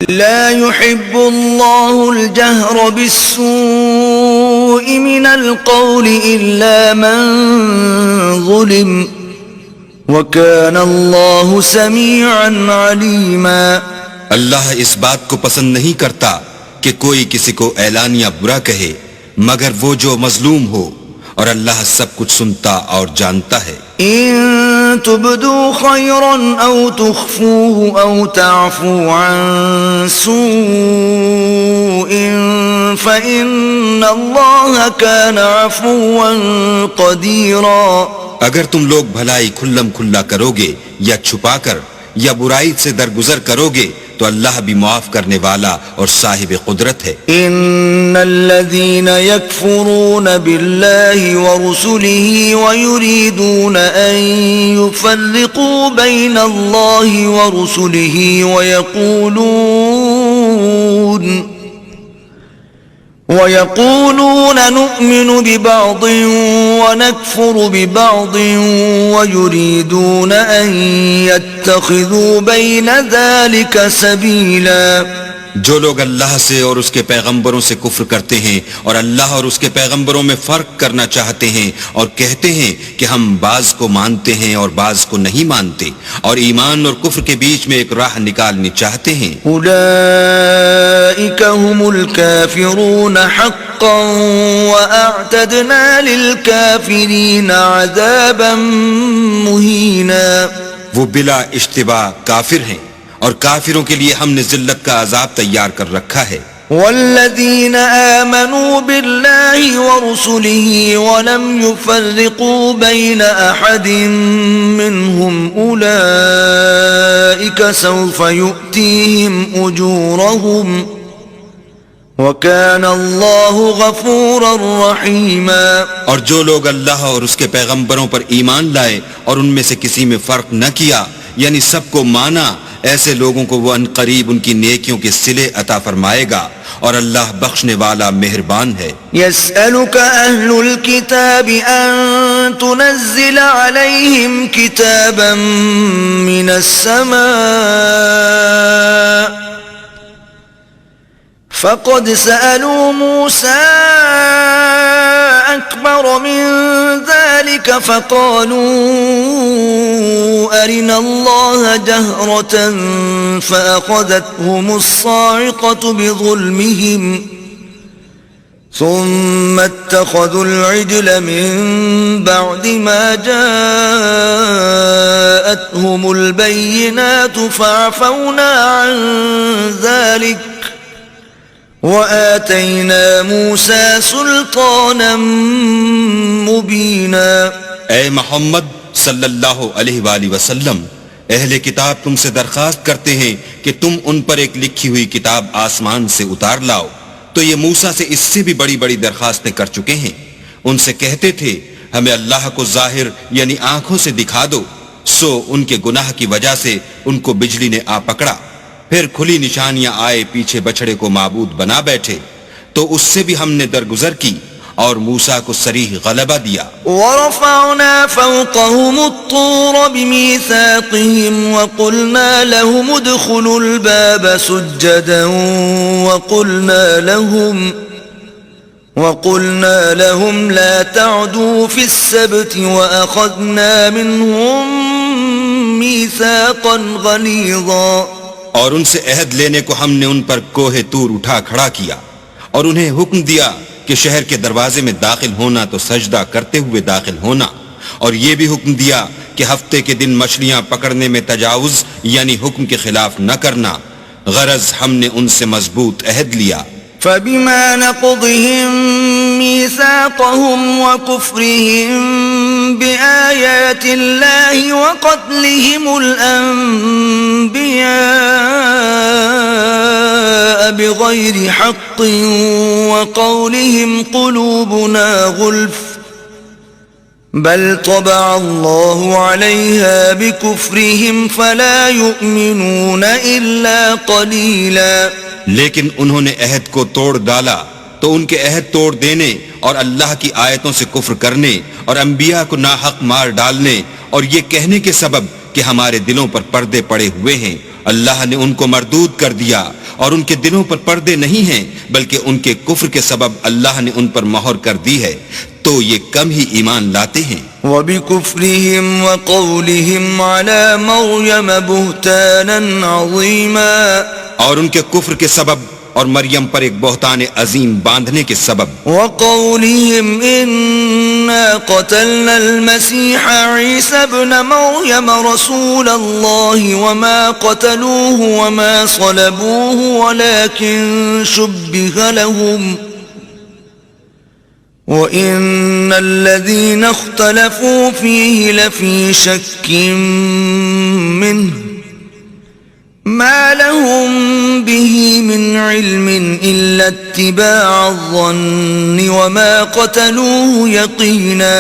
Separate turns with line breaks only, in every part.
لا يحب الله الجهر بالسوء من القول إلا من ظلم وكان الله سميعا عليما.
اللہ اس بات کو پسند نہیں کرتا کہ کوئی کسی کو اعلانیہ برا کہے مگر وہ جو مظلوم ہو، اور اللہ سب کچھ سنتا اور جانتا ہے.
ان تبدوا خيرا او تخفوه او تعفوا عن سوء فإن الله كان عفوا قديرا.
اگر تم لوگ بھلائی کھلم کھلا کرو گے یا چھپا کر یا برائی سے درگزر کرو گے تو اللہ بھی معاف کرنے والا اور صاحب قدرت ہے.
ان الذين يكفرون بالله ورسله ويريدون ان يفرقوا بين الله ورسله ويقولون نؤمن ببعض ونكفر ببعض ويريدون أن يتخذوا بين ذلك سبيلا.
جو لوگ اللہ سے اور اس کے پیغمبروں سے کفر کرتے ہیں اور اللہ اور اس کے پیغمبروں میں فرق کرنا چاہتے ہیں اور کہتے ہیں کہ ہم بعض کو مانتے ہیں اور بعض کو نہیں مانتے اور ایمان اور کفر کے بیچ میں ایک راہ نکالنی چاہتے ہیں،
اولئک هم الكافرون حقا واعتدنا للكافرین عذابا مہینا.
وہ بلا اشتباہ کافر ہیں اور کافروں کے لیے ہم نے ذلت کا عذاب تیار کر رکھا ہے.
والذین آمنوا باللہ ورسلہ ولم يفرقوا بین احد منہم اولئک سوف یؤتیہم اجورہم وکان اللہ غفورا رحیما.
اور جو لوگ اللہ اور اس کے پیغمبروں پر ایمان لائے اور ان میں سے کسی میں فرق نہ کیا یعنی سب کو مانا، ایسے لوگوں کو وہ عنقریب ان کی نیکیوں کے صلے عطا فرمائے گا اور اللہ بخشنے والا مہربان ہے.
يسألك أهل الكتاب أن تنزل عليهم كتابا من السماء فقد سألوا موسى أكبر من ذلك فقالوا أرنا الله جهرة فأخذتهم الصاعقة بظلمهم ثم اتخذوا العجل من بعد ما جاءتهم البينات فعفونا عن ذلك وآتينا موسى سلطانا مبينا.
اے محمد صلی اللہ علیہ وآلہ وسلم، اہل کتاب تم سے درخواست کرتے ہیں کہ تم ان پر ایک لکھی ہوئی کتاب آسمان سے اتار لاؤ، تو یہ موسیٰ سے اس سے بھی بڑی بڑی درخواستیں کر چکے ہیں. ان سے کہتے تھے ہمیں اللہ کو ظاہر یعنی آنکھوں سے دکھا دو، سو ان کے گناہ کی وجہ سے ان کو بجلی نے آ پکڑا، پھر کھلی نشانیاں آئے پیچھے بچڑے کو معبود بنا بیٹھے، تو اس سے بھی ہم نے درگزر کی اور موسیٰ کو صریح غلبہ دیا.
ورفعنا فوقهم الطور بميثاقهم وقلنا لهم ادخلوا الباب سجدا وقلنا لهم لا تعدوا في السبت وأخذنا منهم ميثاقا غليظا.
اور ان سے عہد لینے کو ہم نے ان پر کوہ طور اٹھا کھڑا کیا اور انہیں حکم دیا کہ شہر کے دروازے میں داخل ہونا تو سجدہ کرتے ہوئے داخل ہونا، اور یہ بھی حکم دیا کہ ہفتے کے دن مچھلیاں پکڑنے میں تجاوز یعنی حکم کے خلاف نہ کرنا، غرض ہم نے ان سے مضبوط عہد لیا.
فبما نقضهم ميثاقهم وكفرهم بآيات الله وقتلهم الأنبياء بغير حق وقولهم قلوبنا غلف بل طبع الله عليها بكفرهم فلا يؤمنون إلا قليلا.
لیکن انہوں نے عہد کو توڑ ڈالا تو ان کے عہد توڑ دینے اور اللہ کی آیتوں سے کفر کرنے اور انبیاء کو ناحق مار ڈالنے اور یہ کہنے کے سبب کہ ہمارے دلوں پر پردے پڑے ہوئے ہیں، اللہ نے ان کو مردود کر دیا اور ان کے دلوں پر پردے نہیں ہیں بلکہ ان کے کفر کے سبب اللہ نے ان پر مہر کر دی ہے تو یہ کم ہی ایمان لاتے ہیں.
وبكفرهم وقولهم على مريم بهتانا عظيما
اور ان کے کفر کے سبب اور مریم پر ایک بہتان عظیم باندھنے کے سبب.
وقولهم إنا قتلنا المسيح عيسى ابن مريم رسول الله وما قتلوه وما صلبوه ولكن شبه لهم وَإِنَّ الَّذِينَ اخْتَلَفُوا فِيهِ لَفِي شَكٍّ مِّنْهُ مَا لَهُم بِهِ مِنْ عِلْمٍ إِلَّا اتِّبَاعَ الظَّنِّ وَمَا قَتَلُوهُ يَقِينًا.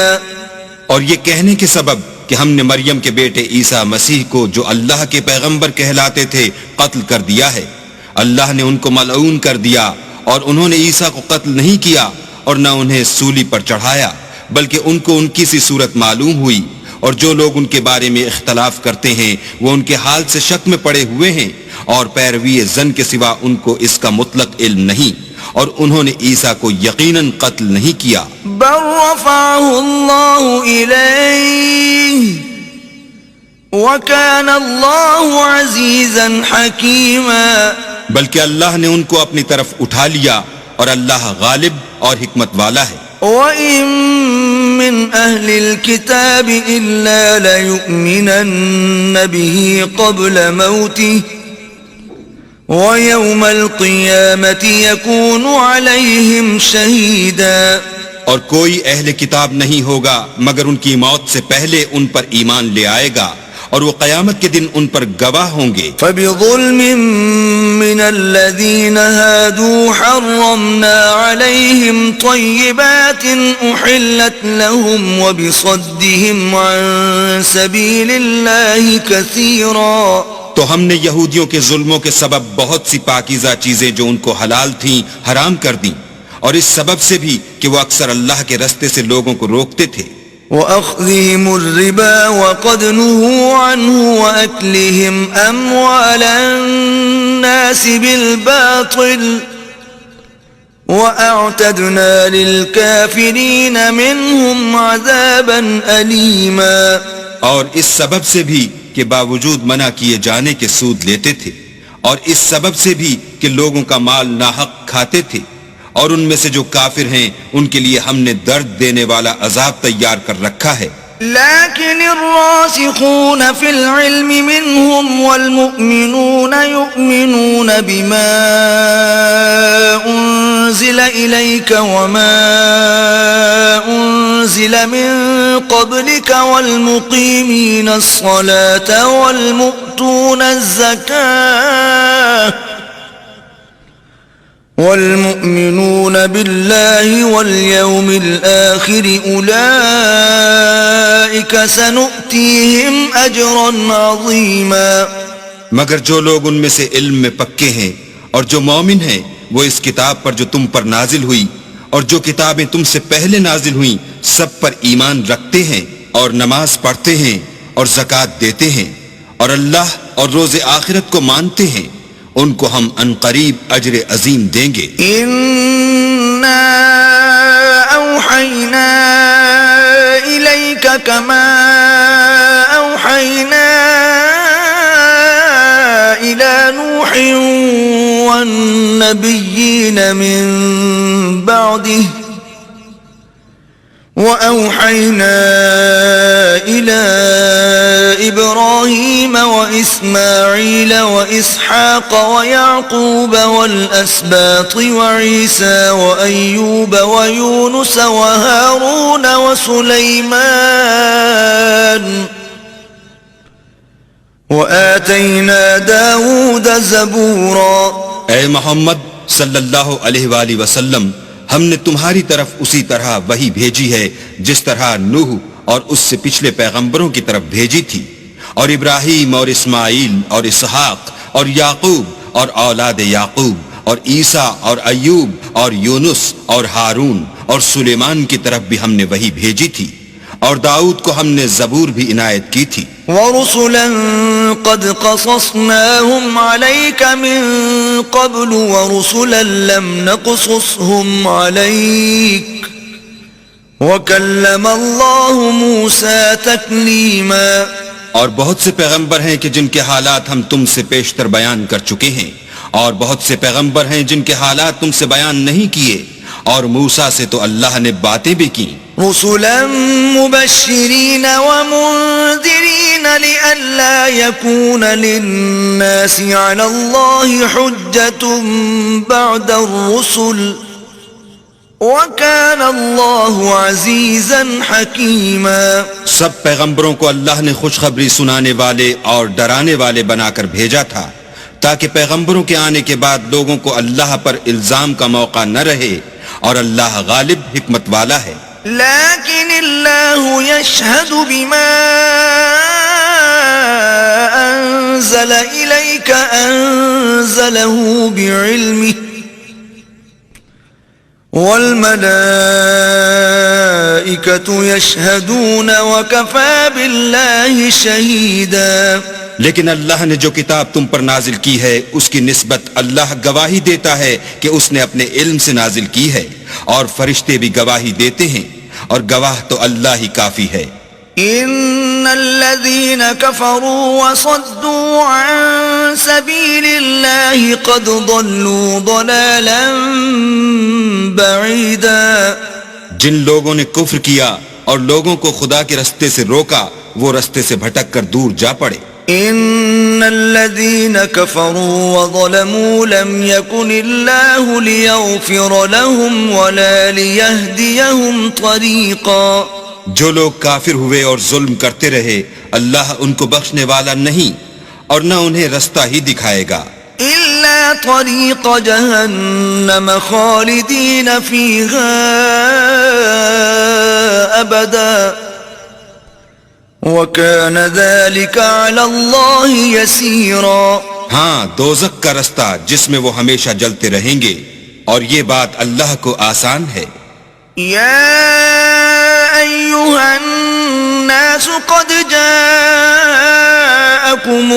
اور یہ کہنے کے سبب کہ ہم نے مریم کے بیٹے عیسیٰ مسیح کو جو اللہ کے پیغمبر کہلاتے تھے قتل کر دیا ہے. اللہ نے ان کو ملعون کر دیا اور انہوں نے عیسیٰ کو قتل نہیں کیا اور نہ انہیں سولی پر چڑھایا بلکہ ان کو ان کی سی صورت معلوم ہوئی. اور جو لوگ ان کے بارے میں اختلاف کرتے ہیں وہ ان کے حال سے شک میں پڑے ہوئے ہیں اور پیروی زن کے سوا ان کو اس کا مطلق علم نہیں اور انہوں نے عیسیٰ کو یقیناً قتل نہیں کیا.
بل رفعه الله إليه وكان الله عزيزا حكيما.
بلکہ اللہ نے ان کو اپنی طرف اٹھا لیا اور اللہ غالب اور حکمت والا ہے.
وَإِن مِّنْ أَهْلِ الْكِتَابِ إِلَّا لَيُؤْمِنَنَّ بِهِ قَبْلَ مَوْتِهِ وَيَوْمَ الْقِيَامَةِ يَكُونُ عَلَيْهِمْ شَهِيدًا.
اور کوئی اہل کتاب نہیں ہوگا مگر ان کی موت سے پہلے ان پر ایمان لے آئے گا اور وہ قیامت کے دن ان پر گواہ ہوں گے.
فَبِظُلْمٍ مِّنَ الَّذِينَ هَادُوا حَرَّمْنَا عَلَيْهِمْ طَيِّبَاتٍ أُحِلَّتْ لَهُمْ وَبِصَدِّهِمْ عَن سَبِيلِ اللَّهِ كَثِيرًا.
تو ہم نے یہودیوں کے ظلموں کے سبب بہت سی پاکیزہ چیزیں جو ان کو حلال تھیں حرام کر دیں اور اس سبب سے بھی کہ وہ اکثر اللہ کے رستے سے لوگوں کو روکتے تھے.
وَأَخْذِهِمُ الرِّبَا وَقَدْ نُهُوا عَنْهُ وَأَكْلِهِمْ أَمْوَالَ النَّاسِ بِالْبَاطِلِ وَأَعْتَدْنَا لِلْكَافِرِينَ مِنْهُمْ عَذَابًا أَلِيمًا.
اور اس سبب سے بھی کہ باوجود منع کیے جانے کے سود لیتے تھے اور اس سبب سے بھی کہ لوگوں کا مال ناحق کھاتے تھے اور ان میں سے جو کافر ہیں ان کے لیے ہم نے درد دینے والا عذاب تیار کر رکھا ہے.
لكن الراسخون في العلم منهم والمؤمنون يؤمنون بما أنزل إليك وما أنزل من قبلك والمقيمين الصلاة والمؤتون الزكاة والمؤمنون بالله واليوم الآخر أولئك سنؤتيهم أجرا عظيما.
مگر جو لوگ ان میں سے علم میں پکے ہیں اور جو مومن ہیں وہ اس کتاب پر جو تم پر نازل ہوئی اور جو کتابیں تم سے پہلے نازل ہوئیں سب پر ایمان رکھتے ہیں اور نماز پڑھتے ہیں اور زکوٰۃ دیتے ہیں اور اللہ اور روز آخرت کو مانتے ہیں ان کو ہم عنقریب اجر عظیم دیں گے.
اِنَّا أَوْحَيْنَا إِلَيْكَ كَمَا أَوْحَيْنَا إِلَى نُوحٍ وَالنَّبِيِّينَ مِن بَعْدِهِ وَأَوْحَيْنَا إِلَى إِبْرَاهِيمَ وَإِسْمَاعِيلَ وَإِسْحَاقَ وَيَعْقُوبَ وَالْأَسْبَاطِ وَعِيسَى وَأَيُّوبَ وَيُونُسَ وَهَارُونَ وَسُلَيْمَانَ وَآتَيْنَا دَاوُودَ زَبُورًا.
اے محمد صلی اللہ علیہ وآلہ وسلم ہم نے تمہاری طرف اسی طرح وحی بھیجی ہے جس طرح نوح اور اس سے پچھلے پیغمبروں کی طرف بھیجی تھی اور ابراہیم اور اسماعیل اور اسحاق اور یعقوب اور اولاد یعقوب اور عیسیٰ اور ایوب اور یونس اور ہارون اور سلیمان کی طرف بھی ہم نے وحی بھیجی تھی اور داؤد کو ہم نے زبور بھی عنایت کی تھی.
ورسلا قد قصصناهم عليك من قبل ورسلا لم نقصصهم عليك وكلم الله موسى تكليما.
اور بہت سے پیغمبر ہیں کہ جن کے حالات ہم تم سے پیشتر بیان کر چکے ہیں، اور بہت سے پیغمبر ہیں جن کے حالات تم سے بیان نہیں کیے، اور موسیٰ سے تو اللہ نے باتیں بھی کی.
رسلا مبشرين ومنذرين لئلا يكون للناس على الله حجة بعد الرسل وكان الله عزيزا حكيما.
سب پیغمبروں کو اللہ نے خوشخبری سنانے والے اور ڈرانے والے بنا کر بھیجا تھا تاکہ پیغمبروں کے آنے کے بعد لوگوں کو اللہ پر الزام کا موقع نہ رہے، اور اللہ غالب حکمت والا ہے.
لیکن اللہ یشہد بما انزل الیک انزلہ بعلمہ والملائکۃ یشہدون وکفی باللہ شہیدا.
لیکن اللہ نے جو کتاب تم پر نازل کی ہے اس کی نسبت اللہ گواہی دیتا ہے کہ اس نے اپنے علم سے نازل کی ہے، اور فرشتے بھی گواہی دیتے ہیں، اور گواہ تو اللہ ہی کافی ہے.
ان الذين كفروا وصدوا عن سبيل الله قد ضلوا ضلالا بعيدا.
جن لوگوں نے کفر کیا اور لوگوں کو خدا کے رستے سے روکا وہ رستے سے بھٹک کر دور جا پڑے.
ان الذين كفروا وظلموا لم يكن الله ليغفر لهم ولا ليهديهم طريقا.
جو لوگ کافر ہوئے اور ظلم کرتے رہے اللہ ان کو بخشنے والا نہیں اور نہ انہیں رستہ ہی دکھائے گا.
الا طريق جهنم خالدين فيها ابدا وَكَانَ ذَلِكَ عَلَى اللَّهِ يَسِيرًا.
ہاں، دوزخ کا رستہ جس میں وہ ہمیشہ جلتے رہیں گے، اور یہ بات اللہ کو آسان ہے.
یا ایھا الناس قد جاءکم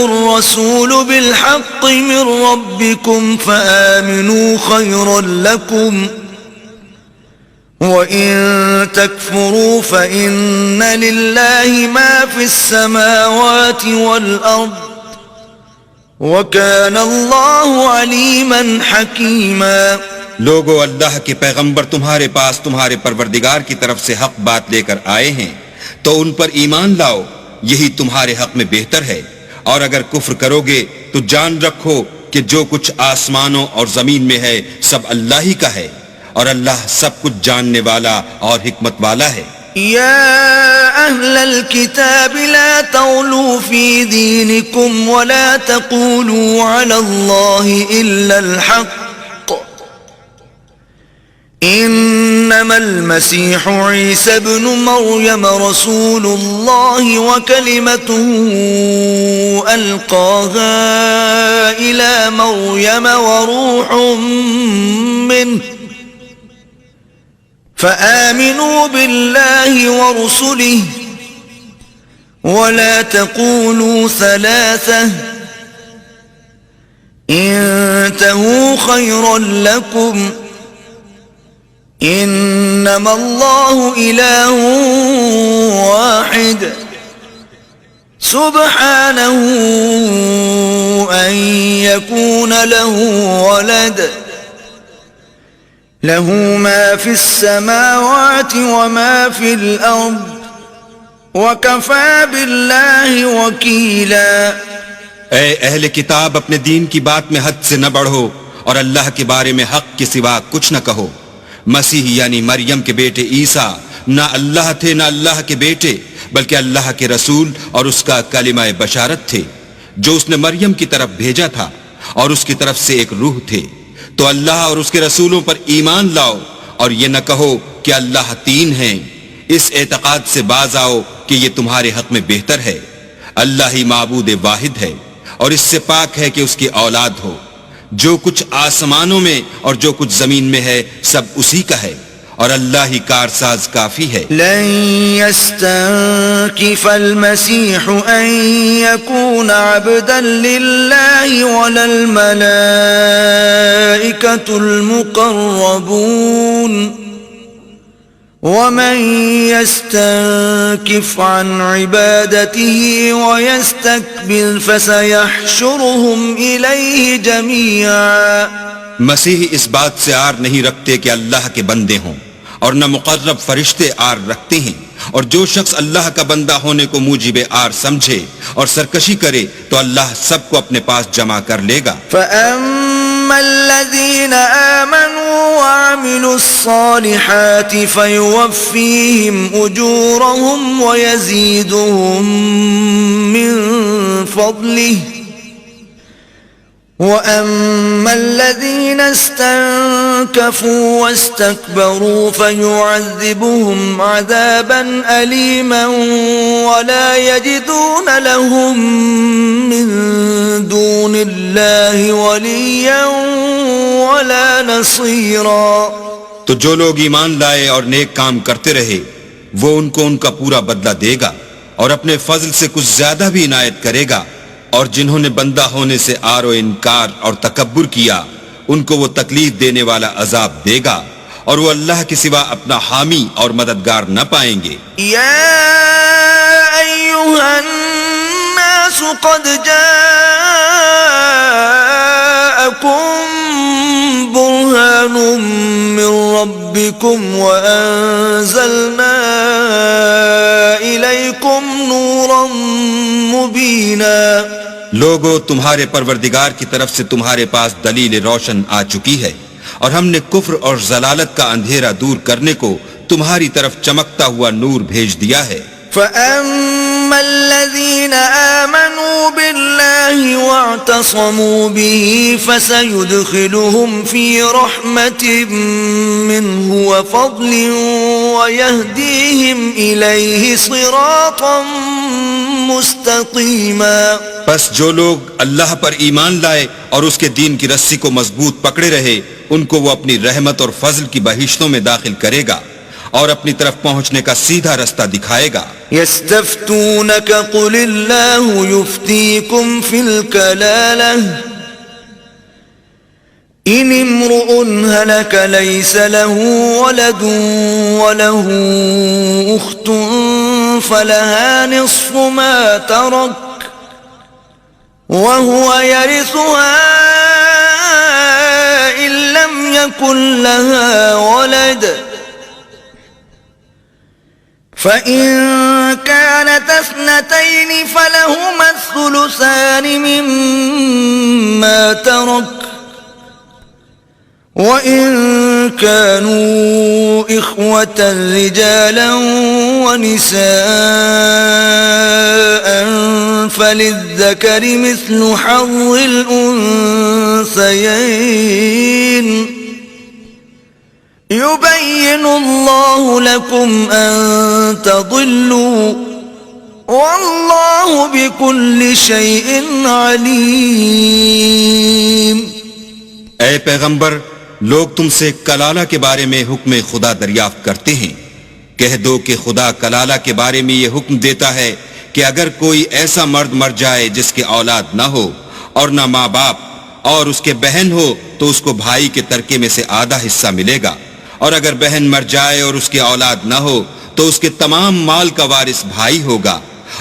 الرسول بالحق من ربکم فآمنوا خیرا لکم وَإِن تَكْفُرُوا فَإِنَّ لِلَّهِ مَا فِي السَّمَاوَاتِ وَالْأَرْضِ وَكَانَ اللَّهُ عَلِيمًا حَكِيمًا.
لوگو، اللہ کے پیغمبر تمہارے پاس تمہارے پروردگار کی طرف سے حق بات لے کر آئے ہیں، تو ان پر ایمان لاؤ، یہی تمہارے حق میں بہتر ہے. اور اگر کفر کرو گے تو جان رکھو کہ جو کچھ آسمانوں اور زمین میں ہے سب اللہ ہی کا ہے، اور اللہ سب کچھ جاننے والا اور حکمت والا ہے.
یا اہل الكتاب لا تغلوا فی دینکم ولا تقولوا علی اللہ الا الحق انما المسیح عیسی ابن مریم رسول اللہ وکلمته القاها الى مریم وروح منه فآمنوا بالله ورسله ولا تقولوا ثلاثة انتهوا خيرا لكم انما الله إله واحد سبحانه أن يكون له ولد له ما في السماوات وما في الأرض وكفى بالله وكيلا.
اے اہل کتاب، اپنے دین کی بات میں حد سے نہ بڑھو اور اللہ کے بارے میں حق کے سوا کچھ نہ کہو. مسیح یعنی مریم کے بیٹے عیسیٰ نہ اللہ تھے نہ اللہ کے بیٹے، بلکہ اللہ کے رسول اور اس کا کلمہ بشارت تھے جو اس نے مریم کی طرف بھیجا تھا، اور اس کی طرف سے ایک روح تھے. تو اللہ اور اس کے رسولوں پر ایمان لاؤ اور یہ نہ کہو کہ اللہ تین ہیں. اس اعتقاد سے باز آؤ کہ یہ تمہارے حق میں بہتر ہے. اللہ ہی معبود واحد ہے اور اس سے پاک ہے کہ اس کی اولاد ہو. جو کچھ آسمانوں میں اور جو کچھ زمین میں ہے سب اسی کا ہے، اور اللہ ہی کارساز کافی ہے.
لن يستنكف المسيح أن يكون عبدا لله ولا الملائكة المقربون ومن يستنكف عن عبادته ويستكبر فسيحشرهم إليه جميعا.
مسیح اس بات سے عار نہیں رکھتے کہ اللہ کے بندے ہوں، اور نہ مقرب فرشتے عار رکھتے ہیں، اور جو شخص اللہ کا بندہ ہونے کو موجب عار سمجھے اور سرکشی کرے تو اللہ سب کو اپنے پاس جمع کر لے گا.
فَأَمَّا الَّذِينَ آمَنُوا وَعَمِلُوا الصَّالِحَاتِ فَيُوَفِّيهِمْ أُجُورَهُمْ وَيَزِيدُهُمْ مِنْ فَضْلِهِ وَأَمَّا الَّذِينَ اسْتَنكَفُوا وَاسْتَكْبَرُوا فَيُعَذِّبُهُمْ عَذَابًا أَلِيمًا وَلَا يَجِدُونَ لَهُم مِّن دُونِ اللَّهِ وَلِيًّا وَلَا نَصِيرًا.
تو جو لوگ ایمان لائے اور نیک کام کرتے رہے وہ ان کو ان کا پورا بدلہ دے گا اور اپنے فضل سے کچھ زیادہ بھی عنایت کرے گا، اور جنہوں نے بندہ ہونے سے آر و انکار اور تکبر کیا ان کو وہ تکلیف دینے والا عذاب دے گا، اور وہ اللہ کے سوا اپنا حامی اور مددگار نہ پائیں گے.
یا ایھا الناس قد جاءکم برہان من ربکم وانزلنا الیکم نورا مبینا.
لوگو تمہارے پروردگار کی طرف سے تمہارے پاس دلیل روشن آ چکی ہے، اور ہم نے کفر اور ضلالت کا اندھیرا دور کرنے کو تمہاری طرف چمکتا ہوا نور بھیج دیا ہے.
فَأَمَّا الَّذِينَ آمَنُوا بِاللَّهِ وَاعْتَصَمُوا بِهِ فَسَيُدْخِلُهُمْ فِي رَحْمَةٍ مِّنْهُ وَفَضْلٍ وَيَهْدِيهِمْ إِلَيْهِ صِرَاطًا مُسْتَقِيمًا.
پس جو لوگ اللہ پر ایمان لائے اور اس کے دین کی رسی کو مضبوط پکڑے رہے ان کو وہ اپنی رحمت اور فضل کی بہشتوں میں داخل کرے گا اور اپنی طرف پہنچنے کا سیدھا رستہ دکھائے گا.
يستفتونك قل الله يفتيكم في الكلالة إن امرؤ هلك ليس له ولد وله أخت فلها نصف ما ترك وهو يرثها إن لم يكن لها ولد فَإِن كَانَتْ اثْنَتَيْنِ فَلَهُمَا الثُّلُثَانِ مِمَّا تَرَكَ وَإِن كَانُوا إِخْوَةً رِجَالًا وَنِسَاءً فَلِلذَّكَرِ مِثْلُ حَظِّ الْأُنثَيَيْنِ يُبَيِّنُ اللَّهُ لَكُمْ أَن تَضِلُّوا وَاللَّهُ بِكُلِّ شَيْءٍ عَلِيمٌ.
اے پیغمبر، لوگ تم سے کلالہ کے بارے میں حکم خدا دریافت کرتے ہیں. کہہ دو کہ خدا کلالہ کے بارے میں یہ حکم دیتا ہے کہ اگر کوئی ایسا مرد مر جائے جس کے اولاد نہ ہو اور نہ ماں باپ اور اس کے بہن ہو تو اس کو بھائی کے ترکے میں سے آدھا حصہ ملے گا، اور اگر بہن مر جائے اور اس کے اولاد نہ ہو تو اس کے تمام مال کا وارث بھائی ہوگا،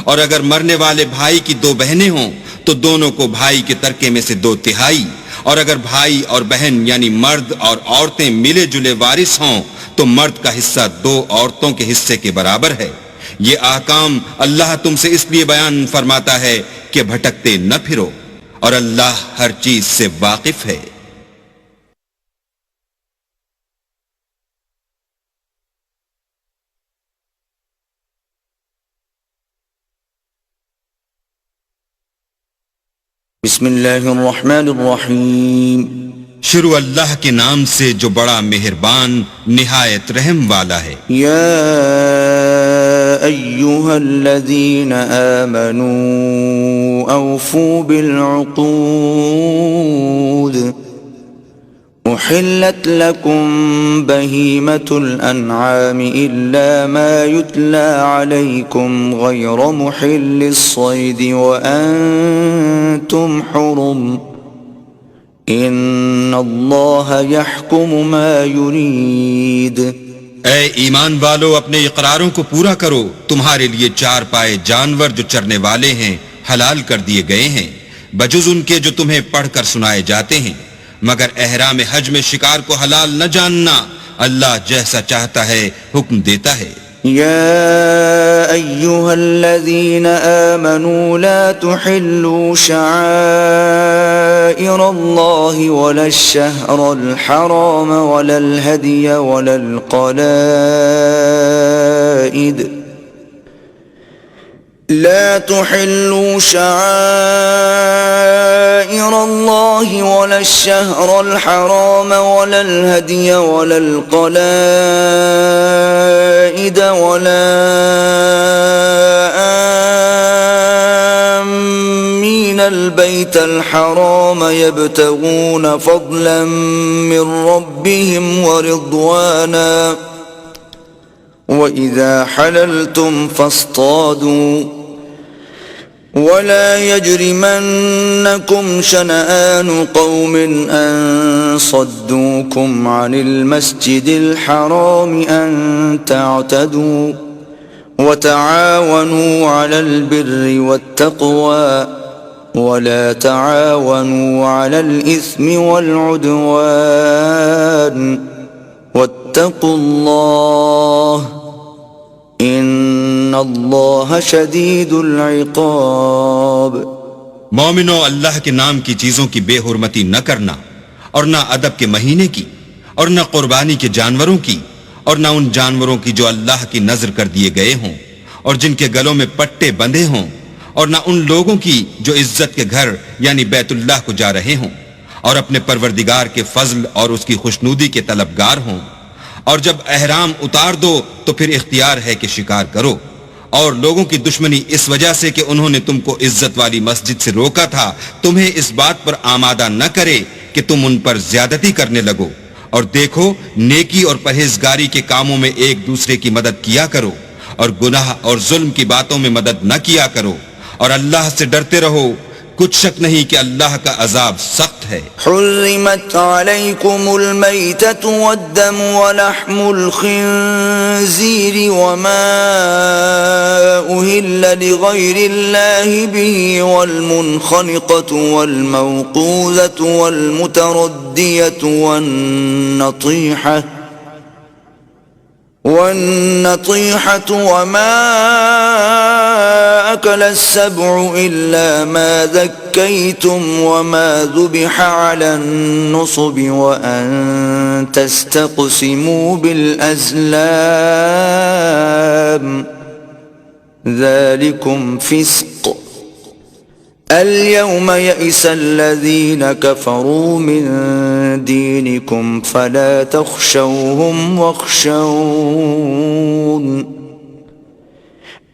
اور اگر مرنے والے بھائی کی دو بہنیں ہوں تو دونوں کو بھائی کے ترکے میں سے 2/3، اور اگر بھائی اور بہن یعنی مرد اور عورتیں ملے جلے وارث ہوں تو مرد کا حصہ 2 عورتوں کے حصے کے برابر ہے. یہ احکام اللہ تم سے اس لیے بیان فرماتا ہے کہ بھٹکتے نہ پھرو، اور اللہ ہر چیز سے واقف ہے.
بسم اللہ الرحمن الرحیم.
شروع اللہ کے نام سے جو بڑا مہربان نہایت رحم والا ہے.
یا ایھا الذین آمنوا اوفوا بالعقود أحلت لكم بهيمة الأنعام إلا ما يتلى عليكم غير محل الصيد وأنتم حرم إن الله يحكم ما يريد.
اے ایمان والو، اپنے اقراروں کو پورا کرو. تمہارے لیے چار پائے جانور جو چرنے والے ہیں حلال کر دیے گئے ہیں، بجز ان کے جو تمہیں پڑھ کر سنائے جاتے ہیں، مگر احرام حج میں شکار کو حلال نہ جاننا. اللہ جیسا چاہتا ہے حکم دیتا ہے.
يا أيها الذين آمنوا لا تحلوا شعائر الله ولا الشهر الحرام ولا الهدي ولا القلائد لا تحلوا شعائر الله ولا الشهر الحرام ولا الهدي ولا القلائد ولا آمين البيت الحرام يبتغون فضلا من ربهم ورضوانا وإذا حللتم فاصطادوا ولا يجرمنكم شنآن قوم أن صدوكم عن المسجد الحرام أن تعتدوا وتعاونوا على البر والتقوى ولا تعاونوا على الإثم والعدوان واتقوا الله ان اللہ شدید العقاب.
مومنو، اللہ کے نام کی چیزوں کی بے حرمتی نہ کرنا، اور نہ ادب کے مہینے کی، اور نہ قربانی کے جانوروں کی، اور نہ ان جانوروں کی جو اللہ کی نذر کر دیے گئے ہوں اور جن کے گلوں میں پٹے بندھے ہوں، اور نہ ان لوگوں کی جو عزت کے گھر یعنی بیت اللہ کو جا رہے ہوں اور اپنے پروردگار کے فضل اور اس کی خوشنودی کے طلبگار ہوں. اور جب احرام اتار دو تو پھر اختیار ہے کہ شکار کرو. اور لوگوں کی دشمنی اس وجہ سے کہ انہوں نے تم کو عزت والی مسجد سے روکا تھا تمہیں اس بات پر آمادہ نہ کرے کہ تم ان پر زیادتی کرنے لگو. اور دیکھو، نیکی اور پرہیزگاری کے کاموں میں ایک دوسرے کی مدد کیا کرو، اور گناہ اور ظلم کی باتوں میں مدد نہ کیا کرو، اور اللہ سے ڈرتے رہو. کچھ شک نہیں کہ اللہ کا عذاب سخت ہے.
حرمت علیکم المیتۃ والدم ولحم الخنزیر وما أهل لغیر اللہ به والمنخنقۃ والموقوذۃ والمتردیۃ والنطیحة وما أكل السبع إلا ما ذكيتم وما ذبح على النصب وأن تستقسموا بالأزلام ذلكم فسق. اليوم يئس الذين كفروا من دينكم فلا تخشوهم واخشون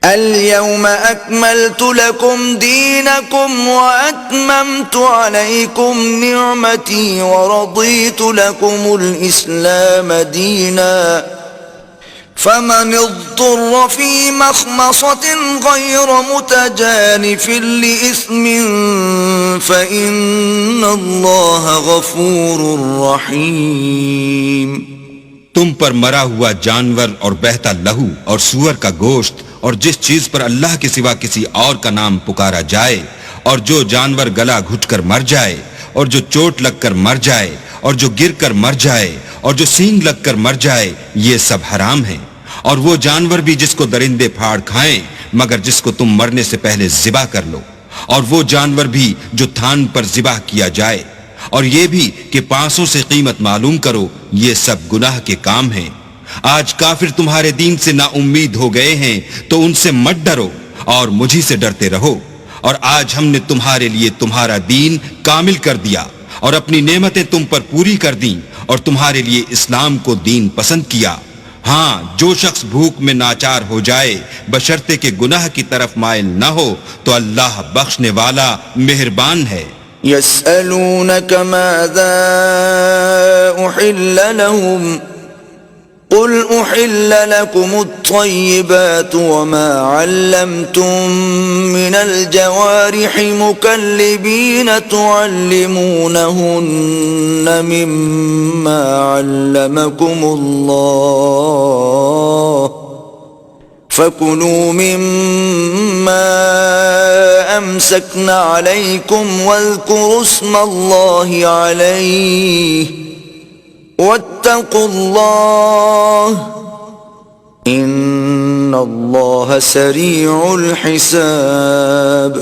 اليوم أكملت لكم دينكم وأتممت عليكم نعمتي ورضيت لكم الإسلام دينا فمن اضطر في مخمصة غير متجانف لإثم فإن الله غفور رحيم.
تم پر مرا ہوا جانور اور بہتا لہو اور سور کا گوشت اور جس چیز پر اللہ کے سوا کسی اور کا نام پکارا جائے، اور جو جانور گلا گھٹ کر مر جائے، اور جو چوٹ لگ کر مر جائے، اور جو گر کر مر جائے، اور جو سینگ لگ کر مر جائے، یہ سب حرام ہیں. اور وہ جانور بھی جس کو درندے پھاڑ کھائیں مگر جس کو تم مرنے سے پہلے ذبح کر لو، اور وہ جانور بھی جو تھان پر ذبح کیا جائے، اور یہ بھی کہ پانسوں سے قیمت معلوم کرو. یہ سب گناہ کے کام ہیں. آج کافر تمہارے دین سے نا امید ہو گئے ہیں تو ان سے مت ڈرو اور مجھی سے ڈرتے رہو. اور آج ہم نے تمہارے لیے تمہارا دین کامل کر دیا اور اپنی نعمتیں تم پر پوری کر دیں اور تمہارے لیے اسلام کو دین پسند کیا. ہاں، جو شخص بھوک میں ناچار ہو جائے بشرطے کہ گناہ کی طرف مائل نہ ہو تو اللہ بخشنے والا مہربان ہے.
يسألونك ماذا أحل لهم قل أحل لكم الطيبات وما علمتم من الجوارح مكلبين تعلمونهن مما علمكم الله فكلوا مما أمسكن عليكم واذكروا اسم الله عليه واتقوا الله ان اللہ سریع الحساب.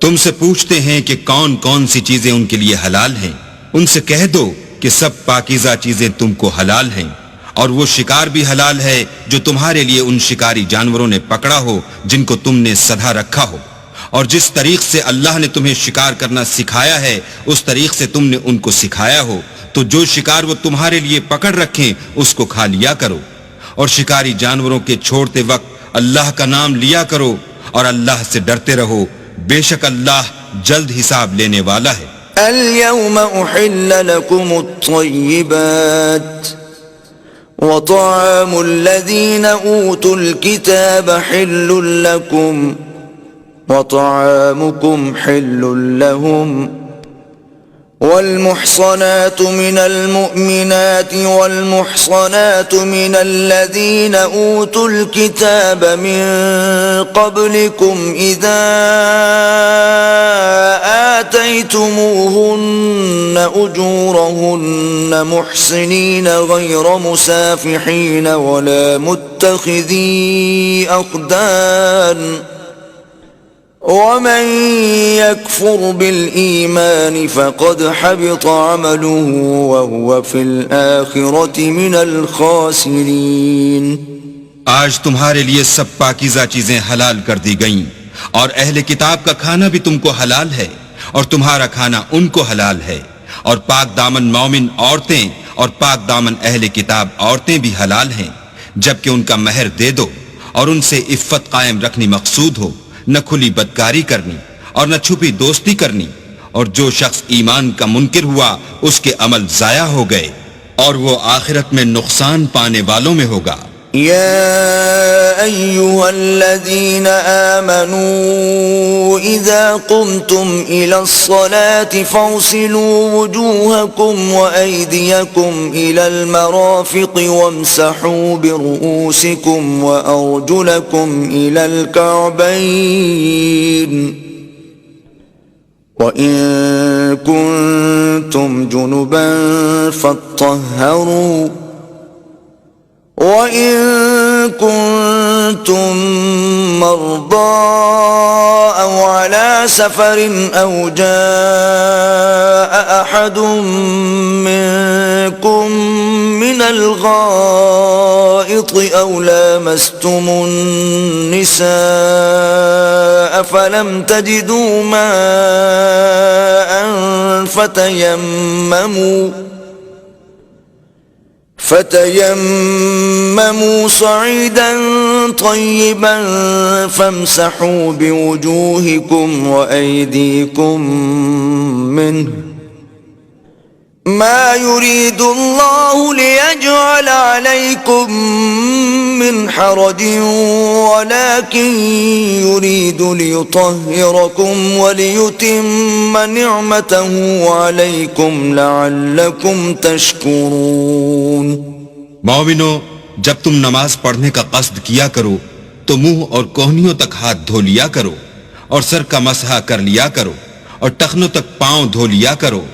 تم سے پوچھتے ہیں کہ کون کون سی چیزیں ان کے لیے حلال ہیں. ان سے کہہ دو کہ سب پاکیزہ چیزیں تم کو حلال ہیں، اور وہ شکار بھی حلال ہے جو تمہارے لیے ان شکاری جانوروں نے پکڑا ہو جن کو تم نے سدھا رکھا ہو، اور جس طریق سے اللہ نے تمہیں شکار کرنا سکھایا ہے اس طریق سے تم نے ان کو سکھایا ہو، تو جو شکار وہ تمہارے لیے پکڑ رکھیں اس کو کھا لیا کرو، اور شکاری جانوروں کے چھوڑتے وقت اللہ کا نام لیا کرو، اور اللہ سے ڈرتے رہو، بے شک اللہ جلد حساب لینے والا ہے.
اليوم احل لكم الطيبات وطعام الذين اوتوا الكتاب حل لكم وطعامكم حل لهم والمحصنات من المؤمنات والمحصنات من الذين أوتوا الكتاب من قبلكم إذا آتيتموهن أجورهن محصنين غير مسافحين ولا متخذي أخدان ومن يكفر بالإيمان فقد حبط عمله وهو في الآخرة من الخاسرين.
آج تمہارے لیے سب پاکیزہ چیزیں حلال کر دی گئیں، اور اہل کتاب کا کھانا بھی تم کو حلال ہے، اور تمہارا کھانا ان کو حلال ہے، اور پاک دامن مومن عورتیں اور پاک دامن اہل کتاب عورتیں بھی حلال ہیں، جبکہ ان کا مہر دے دو اور ان سے عفت قائم رکھنی مقصود ہو، نہ کھلی بدکاری کرنی اور نہ چھپی دوستی کرنی، اور جو شخص ایمان کا منکر ہوا اس کے عمل ضائع ہو گئے اور وہ آخرت میں نقصان پانے والوں میں ہوگا.
يا أيها الذين آمنوا إذا قمتم إلى الصلاة فاغسلوا وجوهكم وأيديكم إلى المرافق وامسحوا برؤوسكم وأرجلكم إلى الكعبين وإن كنتم جنبا فاطهروا وَإِن كُنتُم مَّرْضَىٰ أَوْ عَلَىٰ سَفَرٍ أَوْ جَاءَ أَحَدٌ مِّنكُم مِّنَ الْغَائِطِ أَوْ لَامَسْتُمُ النِّسَاءَ فَلَمْ تَجِدُوا مَاءً فتيمموا صعيدا طيبا فامسحوا بوجوهكم وأيديكم منه ما يريد الله ليجعل عليكم من حرج ولكن يريد ليطهركم وليتم نعمته عليكم لعلكم تشكرون.
مومنو، جب تم نماز پڑھنے کا قصد کیا کرو تو منہ اور کوہنیوں تک ہاتھ دھو لیا کرو، اور سر کا مسح کر لیا کرو، اور ٹخنوں تک پاؤں دھو لیا کرو،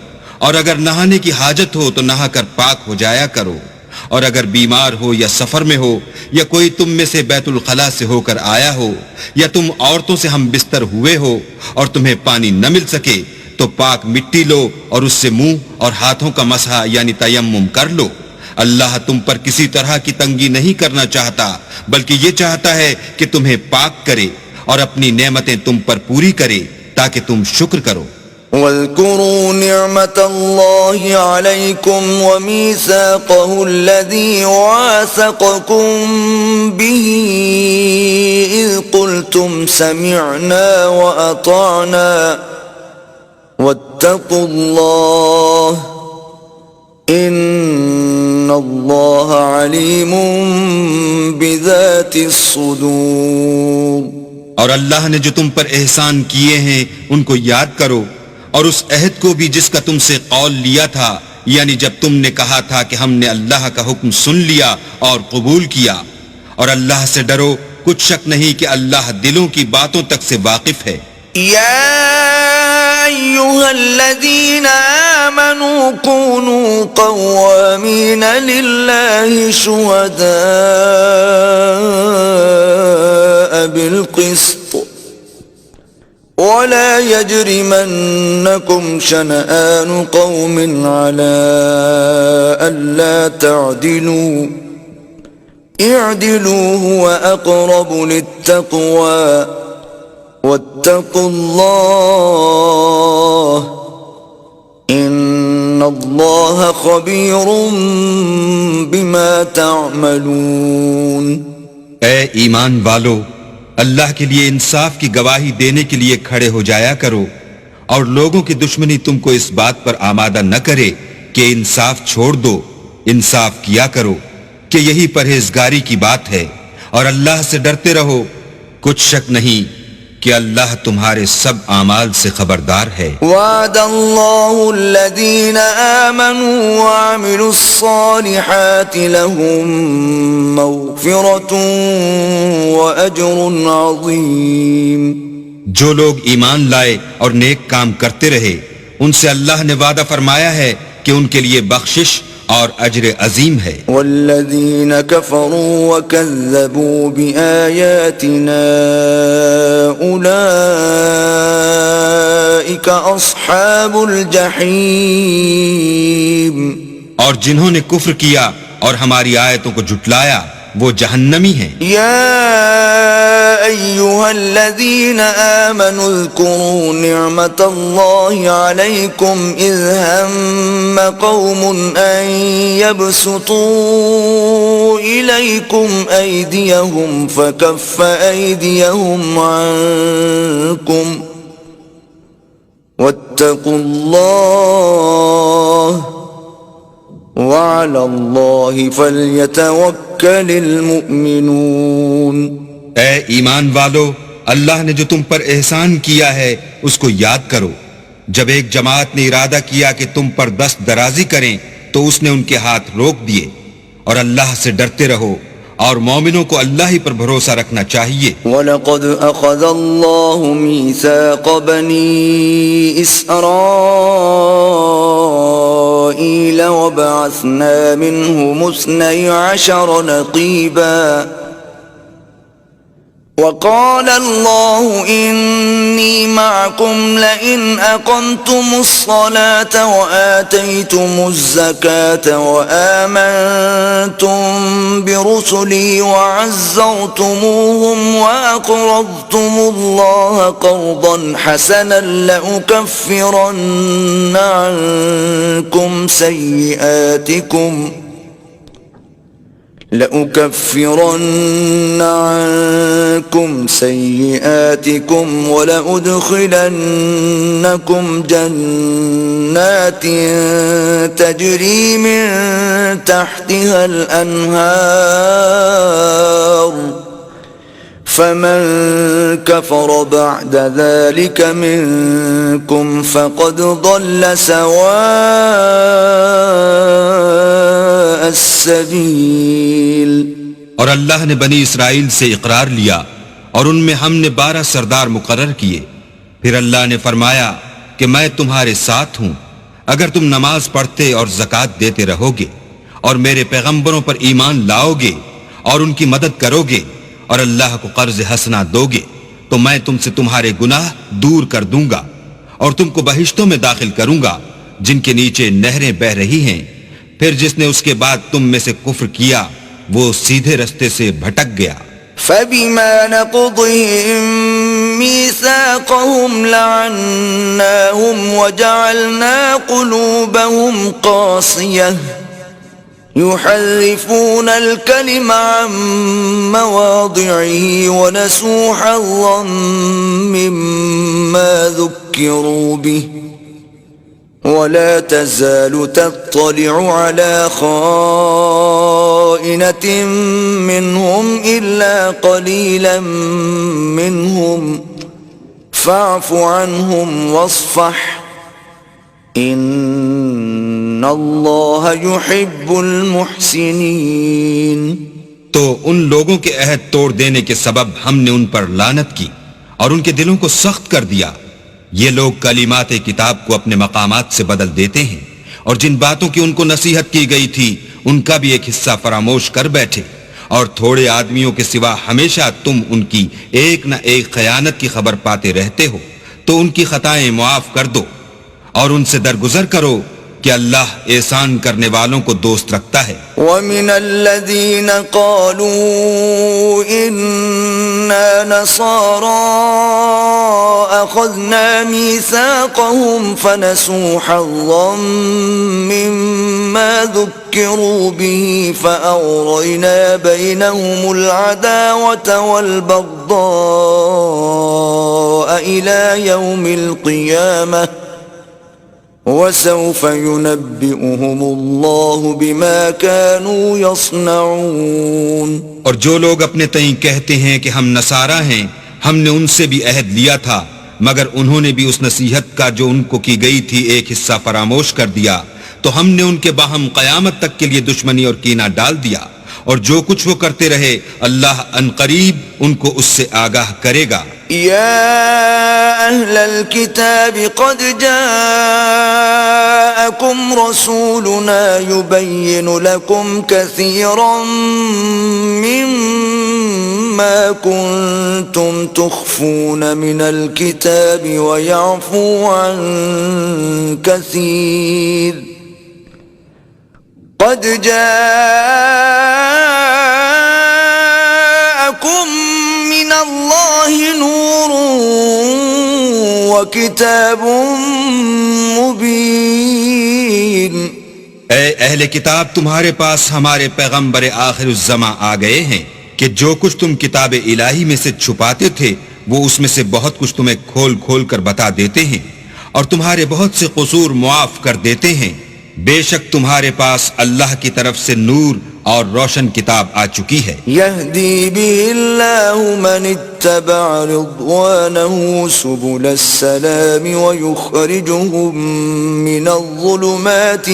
اور اگر نہانے کی حاجت ہو تو نہا کر پاک ہو جایا کرو، اور اگر بیمار ہو یا سفر میں ہو یا کوئی تم میں سے بیت الخلا سے ہو کر آیا ہو یا تم عورتوں سے ہم بستر ہوئے ہو اور تمہیں پانی نہ مل سکے تو پاک مٹی لو اور اس سے منہ اور ہاتھوں کا مسح یعنی تیمم کر لو. اللہ تم پر کسی طرح کی تنگی نہیں کرنا چاہتا، بلکہ یہ چاہتا ہے کہ تمہیں پاک کرے اور اپنی نعمتیں تم پر پوری کرے تاکہ تم شکر کرو.
واذكروا نعمة الله عليكم وميثاقه الذي واثقكم به إذ قلتم سمعنا وأطعنا واتقوا اللہ ان اللہ علیم بذات الصدور.
اور اللہ نے جو تم پر احسان کیے ہیں ان کو یاد کرو، اور اس عہد کو بھی جس کا تم سے قول لیا تھا، یعنی جب تم نے کہا تھا کہ ہم نے اللہ کا حکم سن لیا اور قبول کیا. اور اللہ سے ڈرو، کچھ شک نہیں کہ اللہ دلوں کی باتوں تک سے واقف ہے.
یا ایھا الذین آمنوا کونوا قوامین للہ شہداء بالقسط ولا يجرمنكم شنآن قوم على ألا تعدلوا اعدلوا هو أقرب للتقوى واتقوا الله إن الله خبير بما تعملون.
اے ایمان والو، اللہ کے لیے انصاف کی گواہی دینے کے لیے کھڑے ہو جایا کرو، اور لوگوں کی دشمنی تم کو اس بات پر آمادہ نہ کرے کہ انصاف چھوڑ دو. انصاف کیا کرو کہ یہی پرہیزگاری کی بات ہے، اور اللہ سے ڈرتے رہو، کچھ شک نہیں کہ اللہ تمہارے سب اعمال سے خبردار ہے.
وعد اللہ الذین آمنوا وعملوا الصالحات لهم مغفرۃ واجر عظیم.
جو لوگ ایمان لائے اور نیک کام کرتے رہے، ان سے اللہ نے وعدہ فرمایا ہے کہ ان کے لیے بخشش اور اجر عظیم ہے.
والذین کفروا وکذبوا بآیاتنا اولئک اصحاب الجحیم.
اور جنہوں نے کفر کیا اور ہماری آیتوں کو جھٹلایا وہ جہنمی ہیں.
یا ایھا الذین آمنوا اذکروا نعمت اللہ علیکم اذ ہم قوم ان یبسطوا الیکم ایدیہم فکف ایدیہم عنکم واتقوا اللہ وعلى الله فليتوكل المؤمنون.
اے ایمان والو، اللہ نے جو تم پر احسان کیا ہے اس کو یاد کرو. جب ایک جماعت نے ارادہ کیا کہ تم پر دست درازی کریں تو اس نے ان کے ہاتھ روک دیے. اور اللہ سے ڈرتے رہو، اور مومنوں کو اللہ ہی پر بھروسہ رکھنا چاہیے.
وَلَقَدْ أَخَذَ اللَّهُ مِيثَاقَ بَنِي إِسْرَائِيلَ وَبَعَثْنَا مِنْهُمُ 12 نَقِيبًا وقال الله إني معكم لئن أقمتم الصلاة وآتيتم الزكاة وآمنتم برسلي وعزرتموهم وأقرضتم الله قرضا حسنا لأكفرن عنكم سيئاتكم ولأدخلنكم جنات تجري من تحتها الأنهار فمن كفر بعد ذلك منكم فقد ضل سواء السبيل.
اور اللہ نے بنی اسرائیل سے اقرار لیا اور ان میں ہم نے 12 سردار مقرر کیے. پھر اللہ نے فرمایا کہ میں تمہارے ساتھ ہوں اگر تم نماز پڑھتے اور زکوٰۃ دیتے رہو گے اور میرے پیغمبروں پر ایمان لاؤ گے اور ان کی مدد کرو گے اور اللہ کو قرض حسنہ دو گے تو میں تم سے تمہارے گناہ دور کر دوں گا اور تم کو بہشتوں میں داخل کروں گا جن کے نیچے نہریں بہ رہی ہیں. پھر جس نے اس کے بعد تم میں سے کفر کیا وہ سیدھے رستے سے بھٹک گیا.
فَبِمَا نَقْضِهِم مِّيثَاقَهُمْ لَعَنَّاهُمْ وَجَعَلْنَا قُلُوبَهُمْ قَاسِيَةً يُحَرِّفُونَ الْكَلِمَ عَن مَّوَاضِعِهِ وَنَسُوا حَظًّا مِّمَّا ذُكِّرُوا بِهِ ولا تزال تطلع على خائنة منهم إلا قليلا منهم فاعف عنهم واصفح إن الله يحب المحسنين.
تو ان لوگوں کے عہد توڑ دینے کے سبب ہم نے ان پر لعنت کی اور ان کے دلوں کو سخت کر دیا. یہ لوگ کلمات کتاب کو اپنے مقامات سے بدل دیتے ہیں اور جن باتوں کی ان کو نصیحت کی گئی تھی ان کا بھی ایک حصہ فراموش کر بیٹھے. اور تھوڑے آدمیوں کے سوا ہمیشہ تم ان کی ایک نہ ایک خیانت کی خبر پاتے رہتے ہو، تو ان کی خطائیں معاف کر دو اور ان سے درگزر کرو کہ اللہ احسان کرنے والوں کو دوست رکھتا ہے.
وَمِنَ الَّذِينَ قَالُوا إِنَّا نَصَارَىٰ أَخَذْنَا مِيثَاقَهُمْ فَنَسُوا حَظًّا مِّمَّا ذُكِّرُوا بِهِ فَأَغْرَيْنَا بَيْنَهُمُ الْعَدَاوَةَ وَالْبَغْضَاءَ إِلَىٰ يَوْمِ الْقِيَامَةِ وَسَوْفَ يُنَبِّئُهُمُ اللَّهُ بِمَا كَانُوا يَصْنَعُونَ.
اور جو لوگ اپنے تئیں کہتے ہیں کہ ہم نصارہ ہیں، ہم نے ان سے بھی عہد لیا تھا مگر انہوں نے بھی اس نصیحت کا جو ان کو کی گئی تھی ایک حصہ فراموش کر دیا، تو ہم نے ان کے باہم قیامت تک کے لیے دشمنی اور کینہ ڈال دیا. اور جو کچھ وہ کرتے رہے اللہ عنقریب ان کو اس سے آگاہ کرے گا.
يا أهل الكتاب قد جاءكم رسولنا يبين لكم كثيرا مما كنتم تخفون من الكتاب ويعفو عن كثير قد جاءكم من الله نور وكتاب مبين.
اے اہل کتاب تمہارے پاس ہمارے پیغمبر آخر الزماں آ گئے ہیں کہ جو کچھ تم کتاب الہی میں سے چھپاتے تھے وہ اس میں سے بہت کچھ تمہیں کھول کھول کر بتا دیتے ہیں اور تمہارے بہت سے قصور معاف کر دیتے ہیں. بے شک تمہارے پاس اللہ کی طرف سے نور اور روشن کتاب آ چکی ہے.
يهدي به الله من اتبع رضوانه سبل السلام ويخرجهم من الظلمات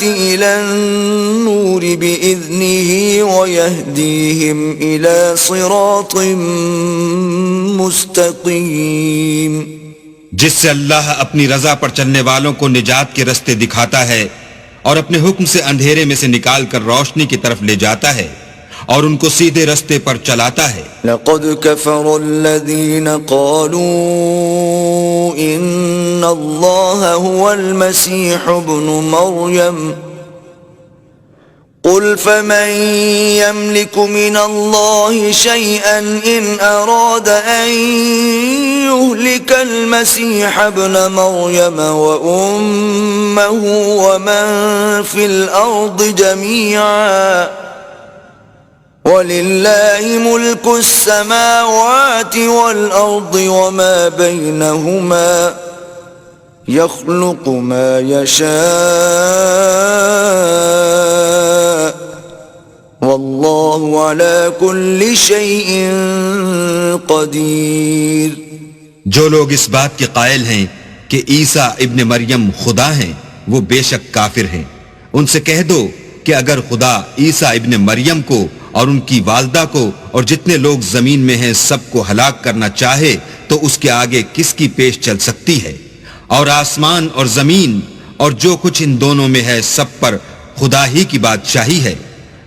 إلى النور بإذنه ويهديهم إلى صراط مستقيم.
جس سے اللہ اپنی رضا پر چلنے والوں کو نجات کے رستے دکھاتا ہے اور اپنے حکم سے اندھیرے میں سے نکال کر روشنی کی طرف لے جاتا ہے اور ان کو سیدھے رستے پر چلاتا ہے.
لقد كفر الذين قالوا إن الله هو المسيح ابن مريم قل فمن يملك من الله شيئا إن أراد أن يهلك المسيح ابن مريم وأمه ومن في الأرض جميعا وَلِلَّهِ مُلْكُ السَّمَاوَاتِ وَالْأَرْضِ وَمَا بَيْنَهُمَا يَخْلُقُ مَا يَشَاءُ وَاللَّهُ عَلَى كُلِّ شَيْءٍ قَدِيرٌ.
جو لوگ اس بات کے قائل ہیں کہ عیسیٰ ابن مریم خدا ہیں وہ بے شک کافر ہیں. ان سے کہہ دو کہ اگر خدا عیسیٰ ابن مریم کو اور ان کی والدہ کو اور جتنے لوگ زمین میں ہیں سب کو ہلاک کرنا چاہے تو اس کے آگے کس کی پیش چل سکتی ہے؟ اور آسمان اور زمین اور جو کچھ ان دونوں میں ہے سب پر خدا ہی کی بادشاہی ہے.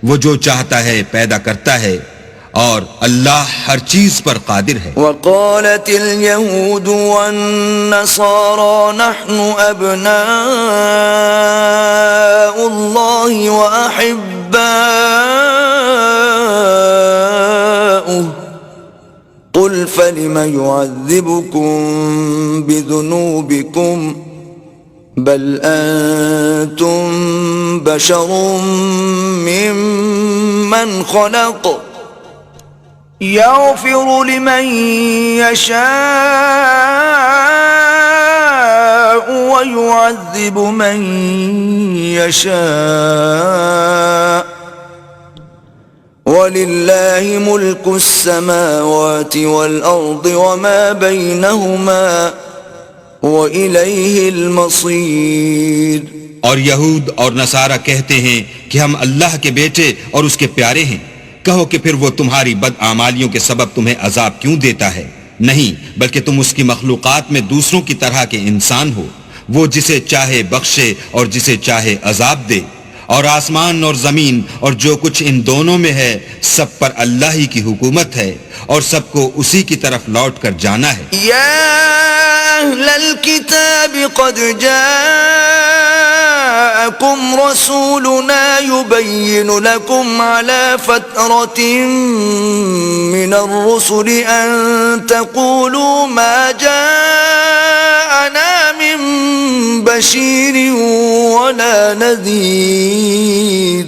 وہ جو چاہتا ہے پیدا کرتا ہے اور اللہ ہر چیز پر قادر ہے.
وقالت اليهود والنصارى نحن أبناء الله وأحباؤه قل فلم يعذبكم بذنوبكم بل أنتم بشر ممن خلق يغفر لمن يشاء ويعذب من يشاء وَلِلَّهِ مُلْكُ السَّمَاوَاتِ وَالْأَرْضِ وَمَا بَيْنَهُمَا وَإِلَيْهِ الْمَصِيرُ۔
اور یہود اور نصارہ کہتے ہیں کہ ہم اللہ کے بیٹے اور اس کے پیارے ہیں۔ کہو کہ پھر وہ تمہاری بدعمالیوں کے سبب تمہیں عذاب کیوں دیتا ہے؟ نہیں، بلکہ تم اس کی مخلوقات میں دوسروں کی طرح کے انسان ہو۔ وہ جسے چاہے بخشے اور جسے چاہے عذاب دے۔ اور آسمان اور زمین اور جو کچھ ان دونوں میں ہے سب پر اللہ ہی کی حکومت ہے اور سب کو اسی کی طرف لوٹ کر جانا ہے۔
یا اہل الکتاب قد جاءکم رسولنا یبین لکم علی فترة من الرسل ان تقولوا ما جاءنا من بشیر ولا نذیر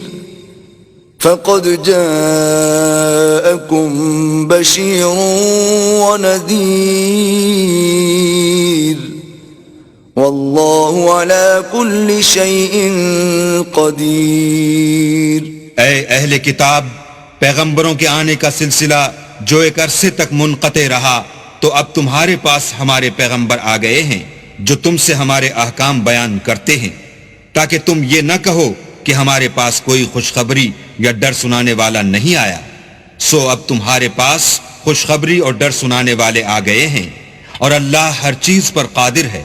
فقد جاءكم بشیر ونذیر واللہ علی کل شیء قدیر۔
اے اہل کتاب، پیغمبروں کے آنے کا سلسلہ جو ایک عرصے تک منقطع رہا، تو اب تمہارے پاس ہمارے پیغمبر آ گئے ہیں جو تم سے ہمارے احکام بیان کرتے ہیں، تاکہ تم یہ نہ کہو کہ ہمارے پاس کوئی خوشخبری یا ڈر سنانے والا نہیں آیا۔ سو اب تمہارے پاس خوشخبری اور ڈر سنانے والے آ گئے ہیں، اور اللہ ہر چیز پر قادر ہے۔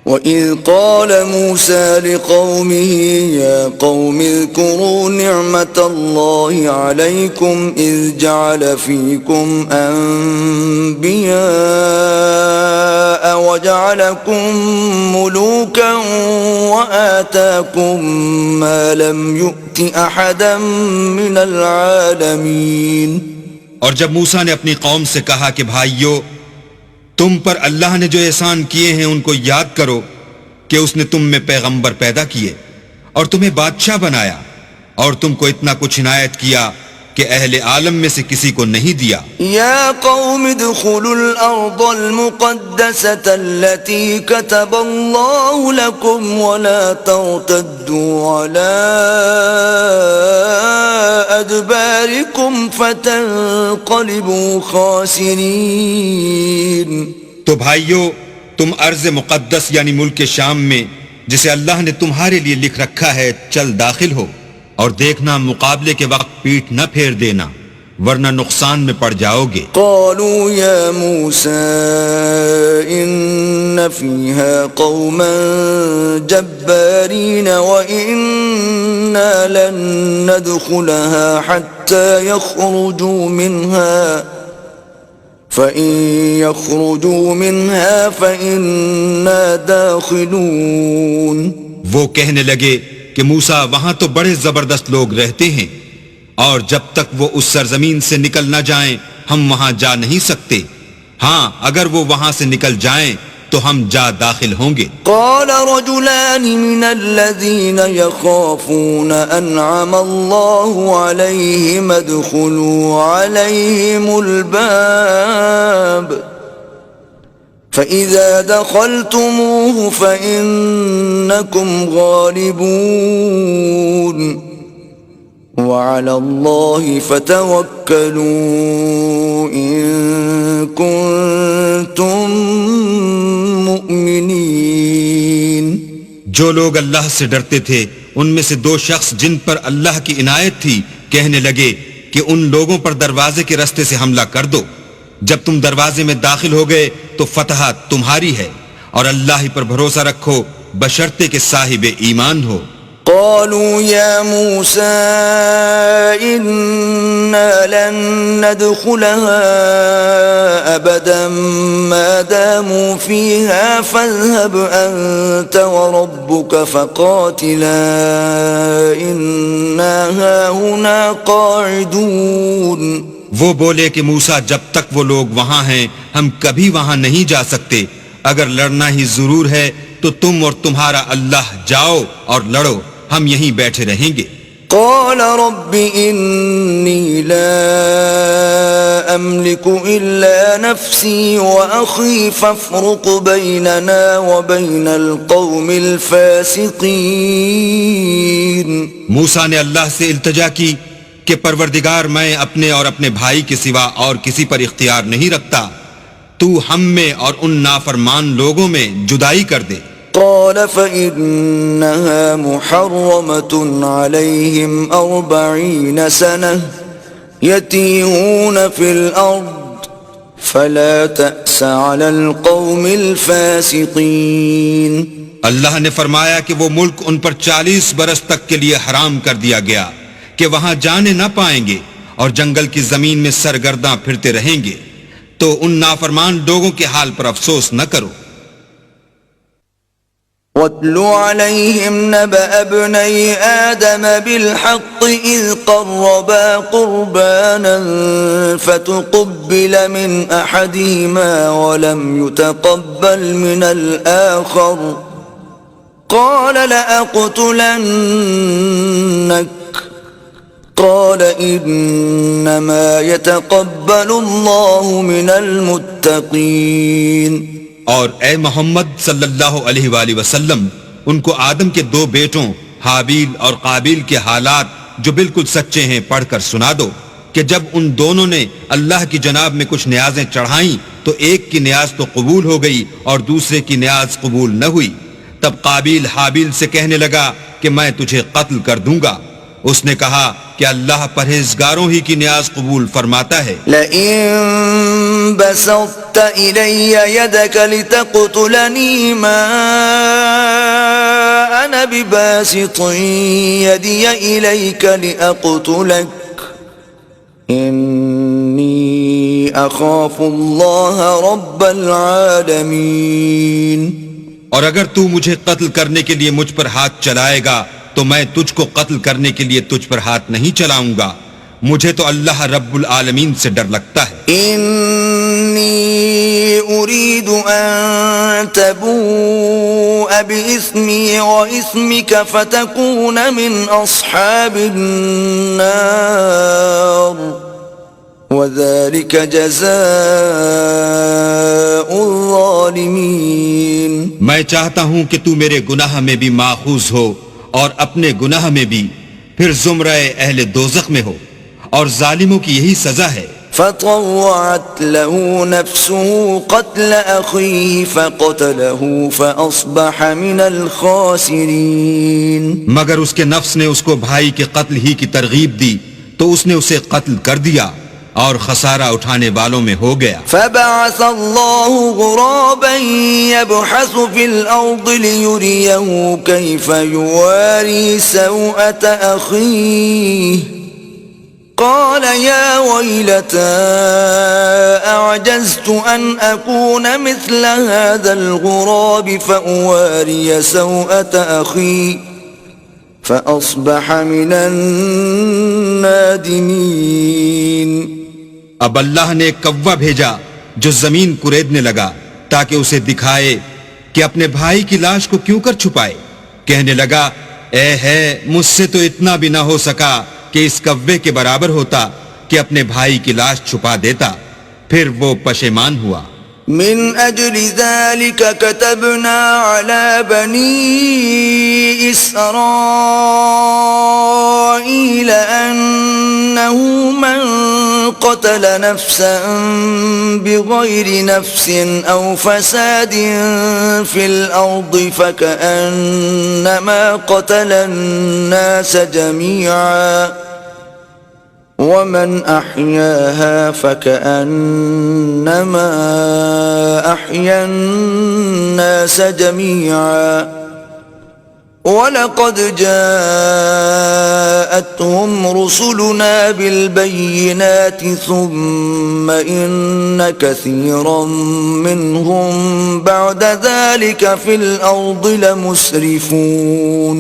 وَإِذْ قَالَ مُوسَى لِقَوْمِهِ يَا قَوْمِ اذْكُرُوا نِعْمَةَ اللَّهِ عَلَيْكُمْ إِذْ جَعَلَ فِيكُمْ أَنْبِيَاءَ وَجَعَلَكُمْ مُلُوكًا وَآتَاكُمْ مَا لَمْ يُؤْتِ أَحَدًا مِنَ الْعَالَمِينَ۔
اور جب موسیٰ نے اپنی قوم سے کہا کہ بھائیو، تم پر اللہ نے جو احسان کیے ہیں ان کو یاد کرو کہ اس نے تم میں پیغمبر پیدا کیے اور تمہیں بادشاہ بنایا، اور تم کو اتنا کچھ عنایت کیا کہ اہل عالم میں سے کسی کو نہیں دیا۔
یا قوم ادخلوا الارض المقدسة التي كتب الله لكم ولا ترتدوا على ادباركم فتنقلبوا خاسرین۔
تو بھائیو، تم ارض مقدس یعنی ملک شام میں جسے اللہ نے تمہارے لیے لکھ رکھا ہے چل داخل ہو، اور دیکھنا مقابلے کے وقت پیٹھ نہ پھیر دینا، ورنہ نقصان میں پڑ جاؤ گے۔
قالوا یا موسیٰ ان فیہا قوما جبارین وإنا لن ندخلها حتى يخرجوا منها فإن يخرجوا منها فإنا داخلون۔
وہ کہنے لگے کہ موسیٰ وہاں تو بڑے زبردست لوگ رہتے ہیں، اور جب تک وہ اس سرزمین سے نکل نہ جائیں ہم وہاں جا نہیں سکتے، ہاں اگر وہ وہاں سے نکل جائیں تو ہم جا داخل ہوں گے۔
قال رجلان من الذين يخافون انعم الله عليهم ادخلوا عليهم الباب فإذا دخلتموه فإنكم غالبون وعلى الله فتوكلوا إن كنتم مؤمنين۔
جو لوگ اللہ سے ڈرتے تھے ان میں سے دو شخص جن پر اللہ کی عنایت تھی کہنے لگے کہ ان لوگوں پر دروازے کے راستے سے حملہ کر دو، جب تم دروازے میں داخل ہو گئے تو فتح تمہاری ہے، اور اللہ ہی پر بھروسہ رکھو بشرطے کہ صاحب ایمان ہو۔
قالوا يا موسى إنا لن ندخلها أبدا ما داموا فيها فاذهب أنت وربك فقاتلا إنا هاهنا قاعدون۔
وہ بولے کہ موسیٰ جب تک وہ لوگ وہاں ہیں ہم کبھی وہاں نہیں جا سکتے، اگر لڑنا ہی ضرور ہے تو تم اور تمہارا اللہ جاؤ اور لڑو، ہم یہیں بیٹھے رہیں گے۔
قال رب إني لا أملك إلا نفسي وأخي فافرق بيننا وبين القوم الفاسقين.
موسیٰ نے اللہ سے التجا کی کہ پروردگار میں اپنے اور اپنے بھائی کے سوا اور کسی پر اختیار نہیں رکھتا، تو ہم میں اور ان نافرمان لوگوں میں جدائی کر دے.
قال فإنها محرمة عليهم 40 سنة يتيهون في الأرض فلا تأس على القوم الفاسقين.
اللہ نے فرمایا کہ وہ ملک ان پر 40 برس تک کے لیے حرام کر دیا گیا کہ وہاں جانے نہ پائیں گے اور جنگل کی زمین میں سرگرداں پھرتے رہیں گے، تو ان نافرمان لوگوں کے حال پر افسوس نہ کرو.
وَاتْلُ عَلَيْهِمْ نَبَأَ ابْنَيْ آدَمَ بِالْحَقِّ إِذْ قَرَّبَا قُرْبَانًا فَتُقُبِّلَ مِنْ أَحَدِهِمَا وَلَمْ يُتَقَبَّلْ مِنَ الْآخَرِ قَالَ لَأَقْتُلَنَّكَ قَالَ إِنَّمَا يَتَقَبَّلُ اللَّهُ مِنَ الْمُتَّقِينَ.
اور اے محمد صلی اللہ علیہ وآلہ وسلم ان کو آدم کے 2 بیٹوں حابیل اور قابیل کے حالات جو بالکل سچے ہیں پڑھ کر سنا دو کہ جب ان دونوں نے اللہ کی جناب میں کچھ نیازیں چڑھائیں تو ایک کی نیاز تو قبول ہو گئی اور دوسرے کی نیاز قبول نہ ہوئی. تب قابیل حابیل سے کہنے لگا کہ میں تجھے قتل کر دوں گا. اس نے کہا کہ اللہ پرہیزگاروں ہی کی نیاز قبول فرماتا ہے.
لئن بسطت إلي يدك لتقتلني ما أنا بباسط يدي إليك لأقتلك إني أخاف الله رب العالمين.
اور اگر تو مجھے قتل کرنے کے لیے مجھ پر ہاتھ چلائے گا تو میں تجھ کو قتل کرنے کے لیے تجھ پر ہاتھ نہیں چلاؤں گا، مجھے تو اللہ رب العالمین سے ڈر لگتا ہے.
انی اريد ان تبوء باسمی واسمک فتکون من اصحاب النار وذلك جزاء الظالمین.
میں چاہتا ہوں کہ تو میرے گناہ میں بھی ماخوذ ہو اور اپنے گناہ میں بھی، پھر زمرہ اہل دوزخ میں ہو، اور ظالموں کی یہی سزا ہے.
فطوعت له نفسه قتل أخيه فقتله فأصبح من الخاسرين.
مگر اس کے نفس نے اس کو بھائی کے قتل ہی کی ترغیب دی تو اس نے اسے قتل کر دیا اور خسارہ اٹھانے والوں میں ہو گیا.
فبعث الله غرابا يبحث في الأرض ليريه كيف يواري سوءة أخيه قال يا ويلتى أعجزت أن أكون مثل هذا الغراب فأواري سوءة أخي فأصبح من النادمين.
اب اللہ نے ایک کوا بھیجا جو زمین کریدنے لگا تاکہ اسے دکھائے کہ اپنے بھائی کی لاش کو کیوں کر چھپائے. کہنے لگا اے ہے مجھ سے تو اتنا بھی نہ ہو سکا کہ اس کوے کے برابر ہوتا کہ اپنے بھائی کی لاش چھپا دیتا. پھر وہ پشیمان ہوا.
من أجل ذلك كتبنا على بني إسرائيل أنه من قتل نفسا بغير نفس أو فساد في الأرض فكأنما قتل الناس جميعا ومن أحياها فكأنما أحيا الناس جميعا وَلَقَدْ جَاءَتْهُمْ رُسُلُنَا بِالْبَيِّنَاتِ ثُمَّ إِنَّ كَثِيرًا مِّنْهُمْ بَعْدَ ذَلِكَ فِي الْأَرْضِ لَمُسْرِفُونَ.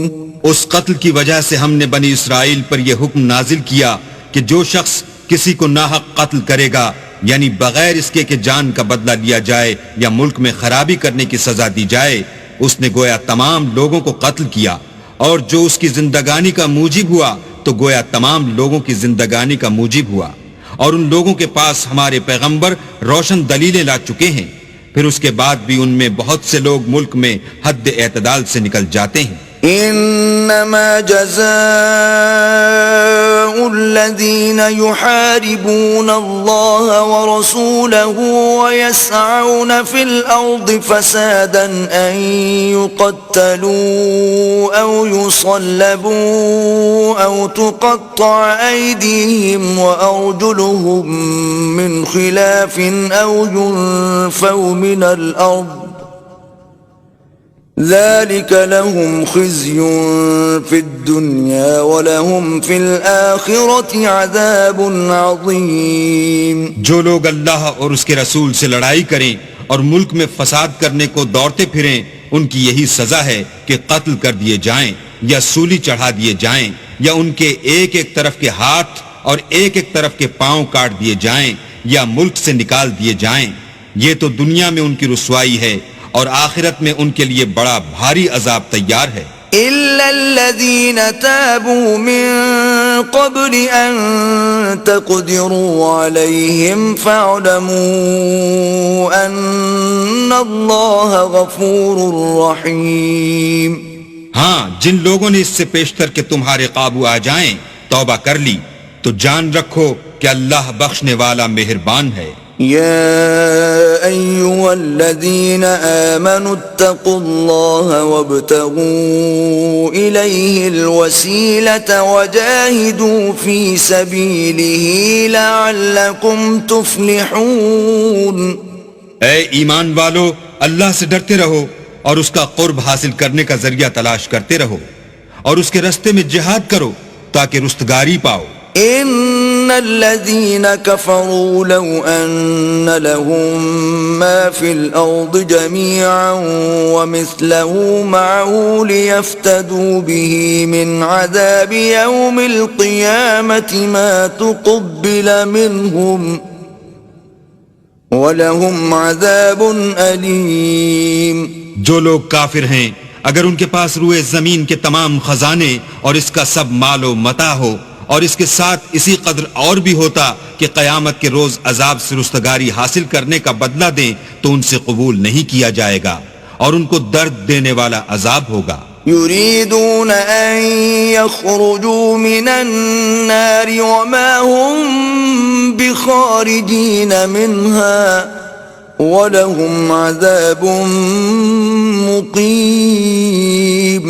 اس قتل کی وجہ سے ہم نے بنی اسرائیل پر یہ حکم نازل کیا کہ جو شخص کسی کو ناحق قتل کرے گا یعنی بغیر اس کے کہ جان کا بدلہ لیا جائے یا ملک میں خرابی کرنے کی سزا دی جائے، اس نے گویا تمام لوگوں کو قتل کیا، اور جو اس کی زندگانی کا موجب ہوا تو گویا تمام لوگوں کی زندگانی کا موجب ہوا، اور ان لوگوں کے پاس ہمارے پیغمبر روشن دلیلیں لا چکے ہیں، پھر اس کے بعد بھی ان میں بہت سے لوگ ملک میں حد اعتدال سے نکل جاتے ہیں۔
انما جزاء الذين يحاربون الله ورسوله ويسعون في الارض فسادا ان يقتلوا او يصلبوا او تقطع ايديهم وارجلهم من خلاف او ينفوا من الارض ذلك لهم خزي في الدنيا ولهم في الآخرة عذاب عظيم۔
جو لوگ اللہ اور اس کے رسول سے لڑائی کریں اور ملک میں فساد کرنے کو دوڑتے پھریں، ان کی یہی سزا ہے کہ قتل کر دیے جائیں یا سولی چڑھا دیے جائیں یا ان کے ایک ایک طرف کے ہاتھ اور ایک ایک طرف کے پاؤں کاٹ دیے جائیں یا ملک سے نکال دیے جائیں۔ یہ تو دنیا میں ان کی رسوائی ہے اور آخرت میں ان کے لیے بڑا بھاری عذاب تیار ہے۔
إِلَّا الَّذِينَ تَابُوا مِن قَبْلِ أَن تَقْدِرُوا عَلَيْهِمْ فَاعْلَمُوا أَنَّ اللَّهَ غَفُورٌ رَّحِيمٌ۔
ہاں، جن لوگوں نے اس سے پیشتر کہ تمہارے قابو آ جائیں توبہ کر لی تو جان رکھو کہ اللہ بخشنے والا مہربان ہے۔
يا أيها الذين آمنوا اتقوا الله وابتغوا إليه الوسيلة وجاهدوا في سبيله لعلكم تفلحون۔
اے ایمان والو، اللہ سے ڈرتے رہو اور اس کا قرب حاصل کرنے کا ذریعہ تلاش کرتے رہو اور اس کے رستے میں جہاد کرو تاکہ رستگاری پاؤ۔
ان الذين كفروا لو ان لهم ما في الارض جميعا ومثله معه ليفتدوا به من عذاب يوم القيامة ما تقبل منهم ولهم عذاب أليم۔
جو لوگ کافر ہیں اگر ان کے پاس روئے زمین کے تمام خزانے اور اس کا سب مال و متاع ہو اور اس کے ساتھ اسی قدر اور بھی ہوتا کہ قیامت کے روز عذاب سے رستگاری حاصل کرنے کا بدلہ دیں تو ان سے قبول نہیں کیا جائے گا اور ان کو درد دینے والا عذاب ہوگا۔
يريدون أن يخرجوا من النار وما هم بخارجين منها ولهم عذاب مقيم۔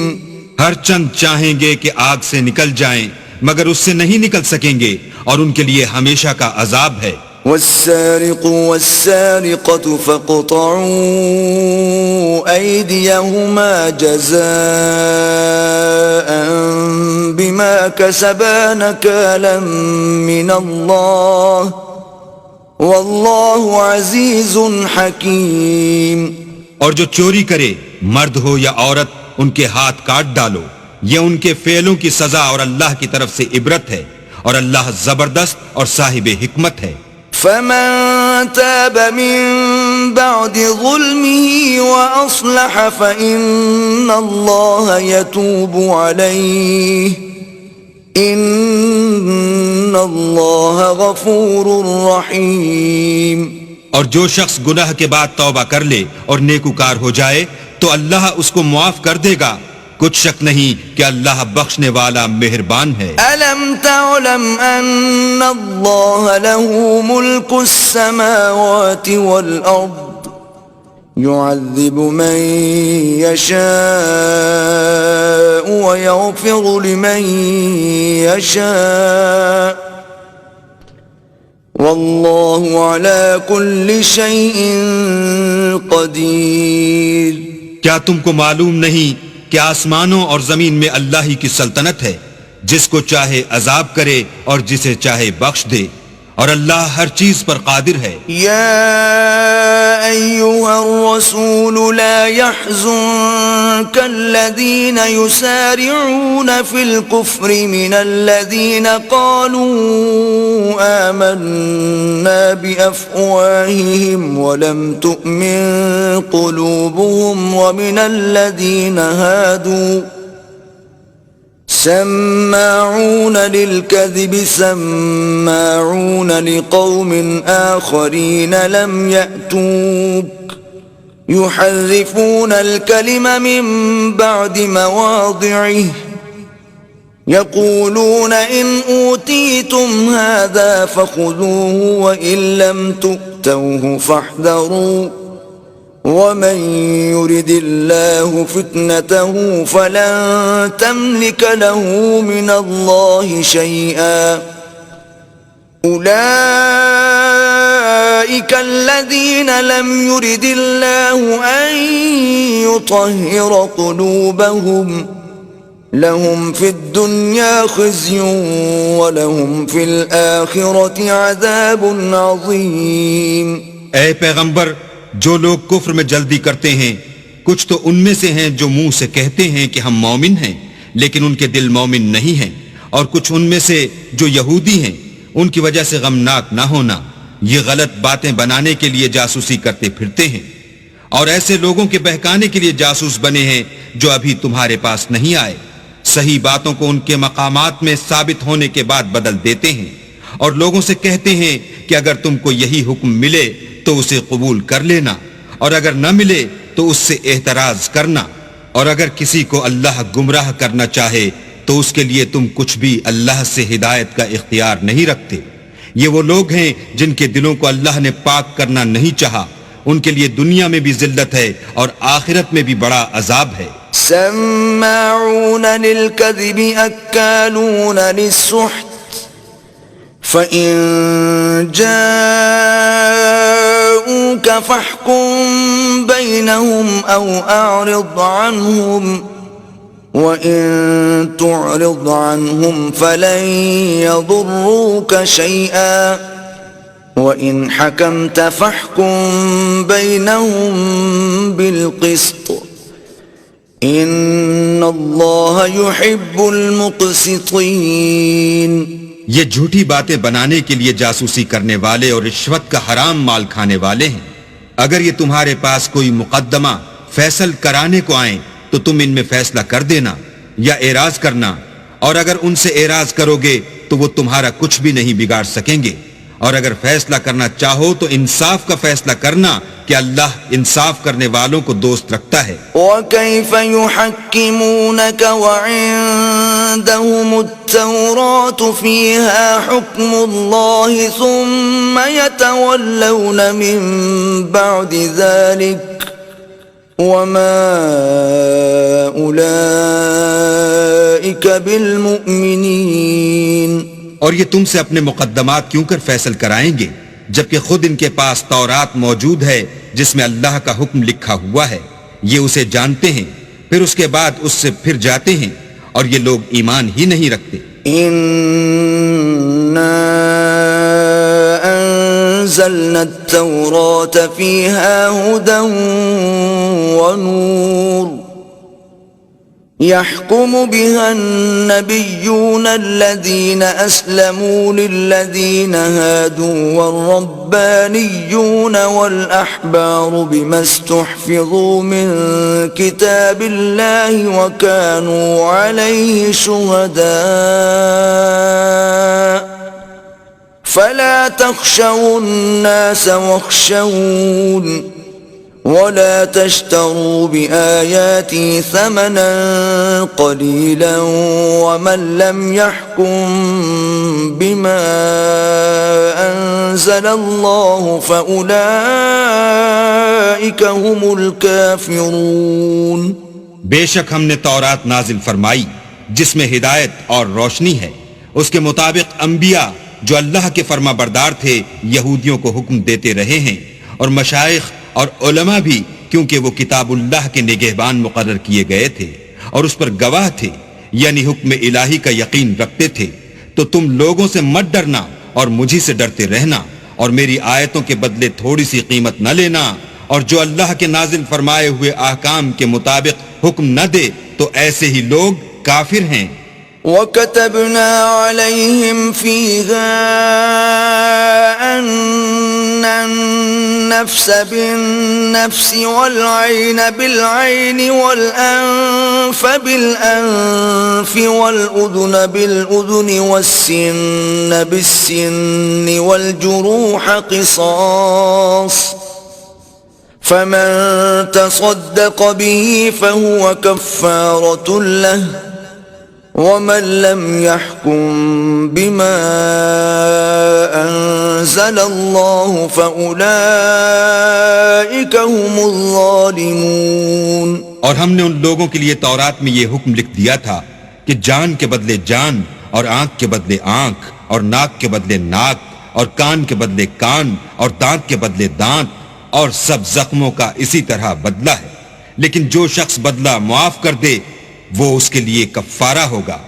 ہر چند چاہیں گے کہ آگ سے نکل جائیں مگر اس سے نہیں نکل سکیں گے اور ان کے لیے ہمیشہ کا عذاب ہے۔
والسارق والسارقة فاقطعوا أيديهما جزاء بما كسبا نكالا من الله والله عزيز حكيم۔
اور جو چوری کرے مرد ہو یا عورت ان کے ہاتھ کاٹ ڈالو، یہ ان کے فعلوں کی سزا اور اللہ کی طرف سے عبرت ہے اور اللہ زبردست اور صاحب حکمت ہے۔
فمن تاب من بعد ظلمه وأصلح فإن الله يتوب عليه إن الله غفور رحيم۔
اور جو شخص گناہ کے بعد توبہ کر لے اور نیکوکار ہو جائے تو اللہ اس کو معاف کر دے گا، کچھ شک نہیں کہ اللہ بخشنے والا مہربان ہے۔
ألم تعلم أن الله له ملك السماوات والأرض يعذب من يشاء ويغفر لمن يشاء والله على كل شيء قدير۔
کیا تم کو معلوم نہیں کہ آسمانوں اور زمین میں اللہ ہی کی سلطنت ہے، جس کو چاہے عذاب کرے اور جسے چاہے بخش دے، اور اللہ ہر چیز پر قادر ہے۔
يا أيها الرسول لا يحزنك الذين يسارعون في الكفر من الذين قالوا آمنا بأفواههم ولم تؤمن قلوبهم ومن الذين هادوا سماعون للكذب سماعون لقوم آخرين لم يأتوك يحرفون الكلم من بعد مواضعه يقولون إن أوتيتم هذا فخذوه وإن لم تؤتوه فاحذروا ومن يرد الله فتنته فلن تملك له من الله شيئا أولئك الذين لم يرد الله أن يطهر قلوبهم لهم في الدنيا خزي ولهم في الآخرة عذاب عظيم.
اے پیغمبر، جو لوگ کفر میں جلدی کرتے ہیں کچھ تو ان میں سے ہیں جو منہ سے کہتے ہیں کہ ہم مومن ہیں لیکن ان کے دل مومن نہیں ہیں، اور کچھ ان میں سے جو یہودی ہیں ان کی وجہ سے غمناک نہ ہونا، یہ غلط باتیں بنانے کے لیے جاسوسی کرتے پھرتے ہیں، اور ایسے لوگوں کے بہکانے کے لیے جاسوس بنے ہیں جو ابھی تمہارے پاس نہیں آئے، صحیح باتوں کو ان کے مقامات میں ثابت ہونے کے بعد بدل دیتے ہیں، اور لوگوں سے کہتے ہیں کہ اگر تم کو یہی حکم ملے تو اسے قبول کر لینا، اور اگر نہ ملے تو اس سے احتراز کرنا، اور اگر کسی کو اللہ گمراہ کرنا چاہے تو اس کے لیے تم کچھ بھی اللہ سے ہدایت کا اختیار نہیں رکھتے. یہ وہ لوگ ہیں جن کے دلوں کو اللہ نے پاک کرنا نہیں چاہا، ان کے لیے دنیا میں بھی ذلت ہے اور آخرت میں بھی بڑا عذاب ہے.
سماعون للكذب أكالون للسحت فإن جاءوك فاحكم بينهم أو أعرض عنهم وَإِن تُعْرِضْ عَنْهُمْ فَلَن يَضُرُّوكَ شَيْئًا وَإِنْ حَكَمْتَ فَاحْكُم بَيْنَهُم بِالْقِسْطِ إِنَّ اللَّهَ يُحِبُّ الْمُقْسِطِينَ.
یہ جھوٹی باتیں بنانے کے لیے جاسوسی کرنے والے اور رشوت کا حرام مال کھانے والے ہیں. اگر یہ تمہارے پاس کوئی مقدمہ فیصل کرانے کو آئیں تو تم ان میں فیصلہ کر دینا یا اعراض کرنا، اور اگر ان سے اعراض کرو گے تو وہ تمہارا کچھ بھی نہیں بگاڑ سکیں گے، اور اگر فیصلہ کرنا چاہو تو انصاف کا فیصلہ کرنا کہ اللہ انصاف کرنے والوں کو دوست رکھتا ہے.
وَكَيْفَ يُحَكِّمُونَكَ وَعِندَهُمُ التَّوْرَاةُ فِيهَا حُكْمُ اللَّهِ ثُمَّ يَتَوَلَّوْنَ مِن بَعْدِ ذَلِكَ وَمَا أُولَئِكَ بِالْمُؤْمِنِينَ.
اور یہ تم سے اپنے مقدمات کیوں کر فیصل کرائیں گے جبکہ خود ان کے پاس تورات موجود ہے جس میں اللہ کا حکم لکھا ہوا ہے، یہ اسے جانتے ہیں، پھر اس کے بعد اس سے پھر جاتے ہیں، اور یہ لوگ ایمان ہی نہیں رکھتے.
إِنَّا أَنزَلْنَا التَّوْرَاةَ فِيهَا هُدًى وَنُورٌ يحكم بها النبيون الذين أسلموا للذين هادوا والربانيون والأحبار بما استحفظوا من كتاب الله وكانوا عليه شهداء فلا تخشوا الناس واخشون ولا تشتروا بآياتي ثمنا قليلا ومن لم يحكم بما أنزل الله فأولئك هم الكافرون.
بے شک ہم نے تورات نازل فرمائی جس میں ہدایت اور روشنی ہے، اس کے مطابق انبیاء جو اللہ کے فرما بردار تھے یہودیوں کو حکم دیتے رہے ہیں، اور مشائخ اور علماء بھی، کیونکہ وہ کتاب اللہ کے نگہبان مقرر کیے گئے تھے اور اس پر گواہ تھے، یعنی حکم الہی کا یقین رکھتے تھے. تو تم لوگوں سے مت ڈرنا اور مجھی سے ڈرتے رہنا، اور میری آیتوں کے بدلے تھوڑی سی قیمت نہ لینا، اور جو اللہ کے نازل فرمائے ہوئے احکام کے مطابق حکم نہ دے تو ایسے ہی لوگ کافر ہیں.
وَكَتَبْنَا عَلَيْهِمْ فِيهَا أَنَّ النفس بالنفس والعين بالعين والأنف بالأنف والأذن بالأذن والسن بالسن والجروح قصاص فمن تصدق به فهو كفارة له ومن لم يحكم بما أنزل الله فأولئك هم الظالمون۔
اور ہم نے ان لوگوں کے لیے تورات میں یہ حکم لکھ دیا تھا کہ جان کے بدلے جان، اور آنکھ کے بدلے آنکھ، اور ناک کے بدلے ناک، اور کان کے بدلے کان، اور دانت کے بدلے دانت، اور سب زخموں کا اسی طرح بدلہ ہے، لیکن جو شخص بدلہ معاف کر دے وہ اس کے لیے کفارہ ہوگا،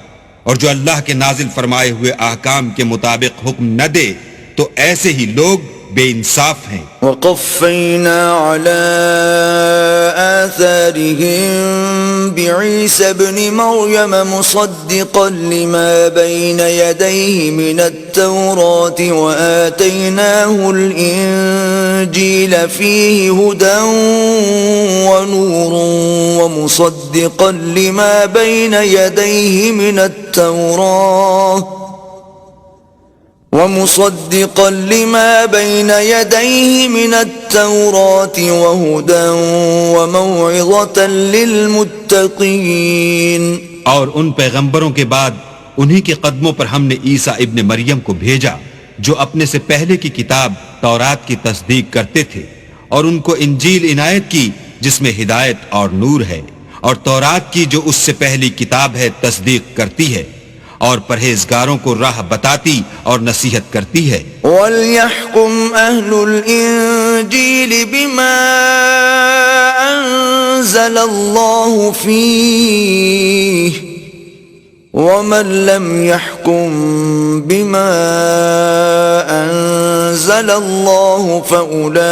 اور جو اللہ کے نازل فرمائے ہوئے احکام کے مطابق حکم نہ دے تو ایسے ہی لوگ بے انصاف ہیں۔
وقفینا علی آثارهم بعیسی ابن مریم مصدقا لما بین یدیہ من التوراة وآتیناہ الانجیل فیہ ہدی ونور ومصدقا لما بین یدیہ من التوراة ومصدقا لما بين يديه من التوراة وهدى وموعظة للمتقين۔
اور ان پیغمبروں کے بعد انہی کے قدموں پر ہم نے عیسیٰ ابن مریم کو بھیجا جو اپنے سے پہلے کی کتاب تورات کی تصدیق کرتے تھے، اور ان کو انجیل عنایت کی جس میں ہدایت اور نور ہے، اور تورات کی جو اس سے پہلی کتاب ہے تصدیق کرتی ہے، اور پرہیزگاروں کو راہ بتاتی اور نصیحت کرتی ہے۔
وَلْيَحْكُمْ أَهْلُ الْإِنجِيلِ بِمَا أَنزَلَ اللَّهُ فِيهِ وَمَنْ لَمْ يَحْكُمْ بِمَا أَنزَلَ اللَّهُ فَأُولَئِكَ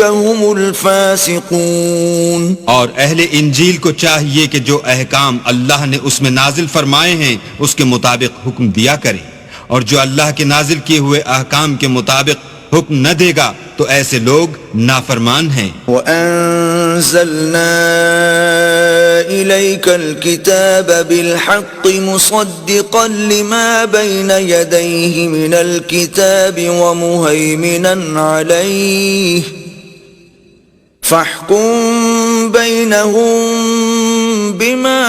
هُمُ الْفَاسِقُونَ۔
اور اہل انجیل کو چاہیے کہ جو احکام اللہ نے اس میں نازل فرمائے ہیں اس کے مطابق حکم دیا کرے، اور جو اللہ کے نازل کیے ہوئے احکام کے مطابق حکم نہ دے گا تو ایسے لوگ نافرمان ہیں۔
وَأَنزَلْنَا إِلَيْكَ الْكِتَابَ بِالْحَقِّ مُصَدِّقًا لِمَا بَيْنَ يَدَيْهِ مِنَ الْكِتَابِ وَمُهَيْمِنًا عَلَيْهِ فَاحْكُم بَيْنَهُم بِمَا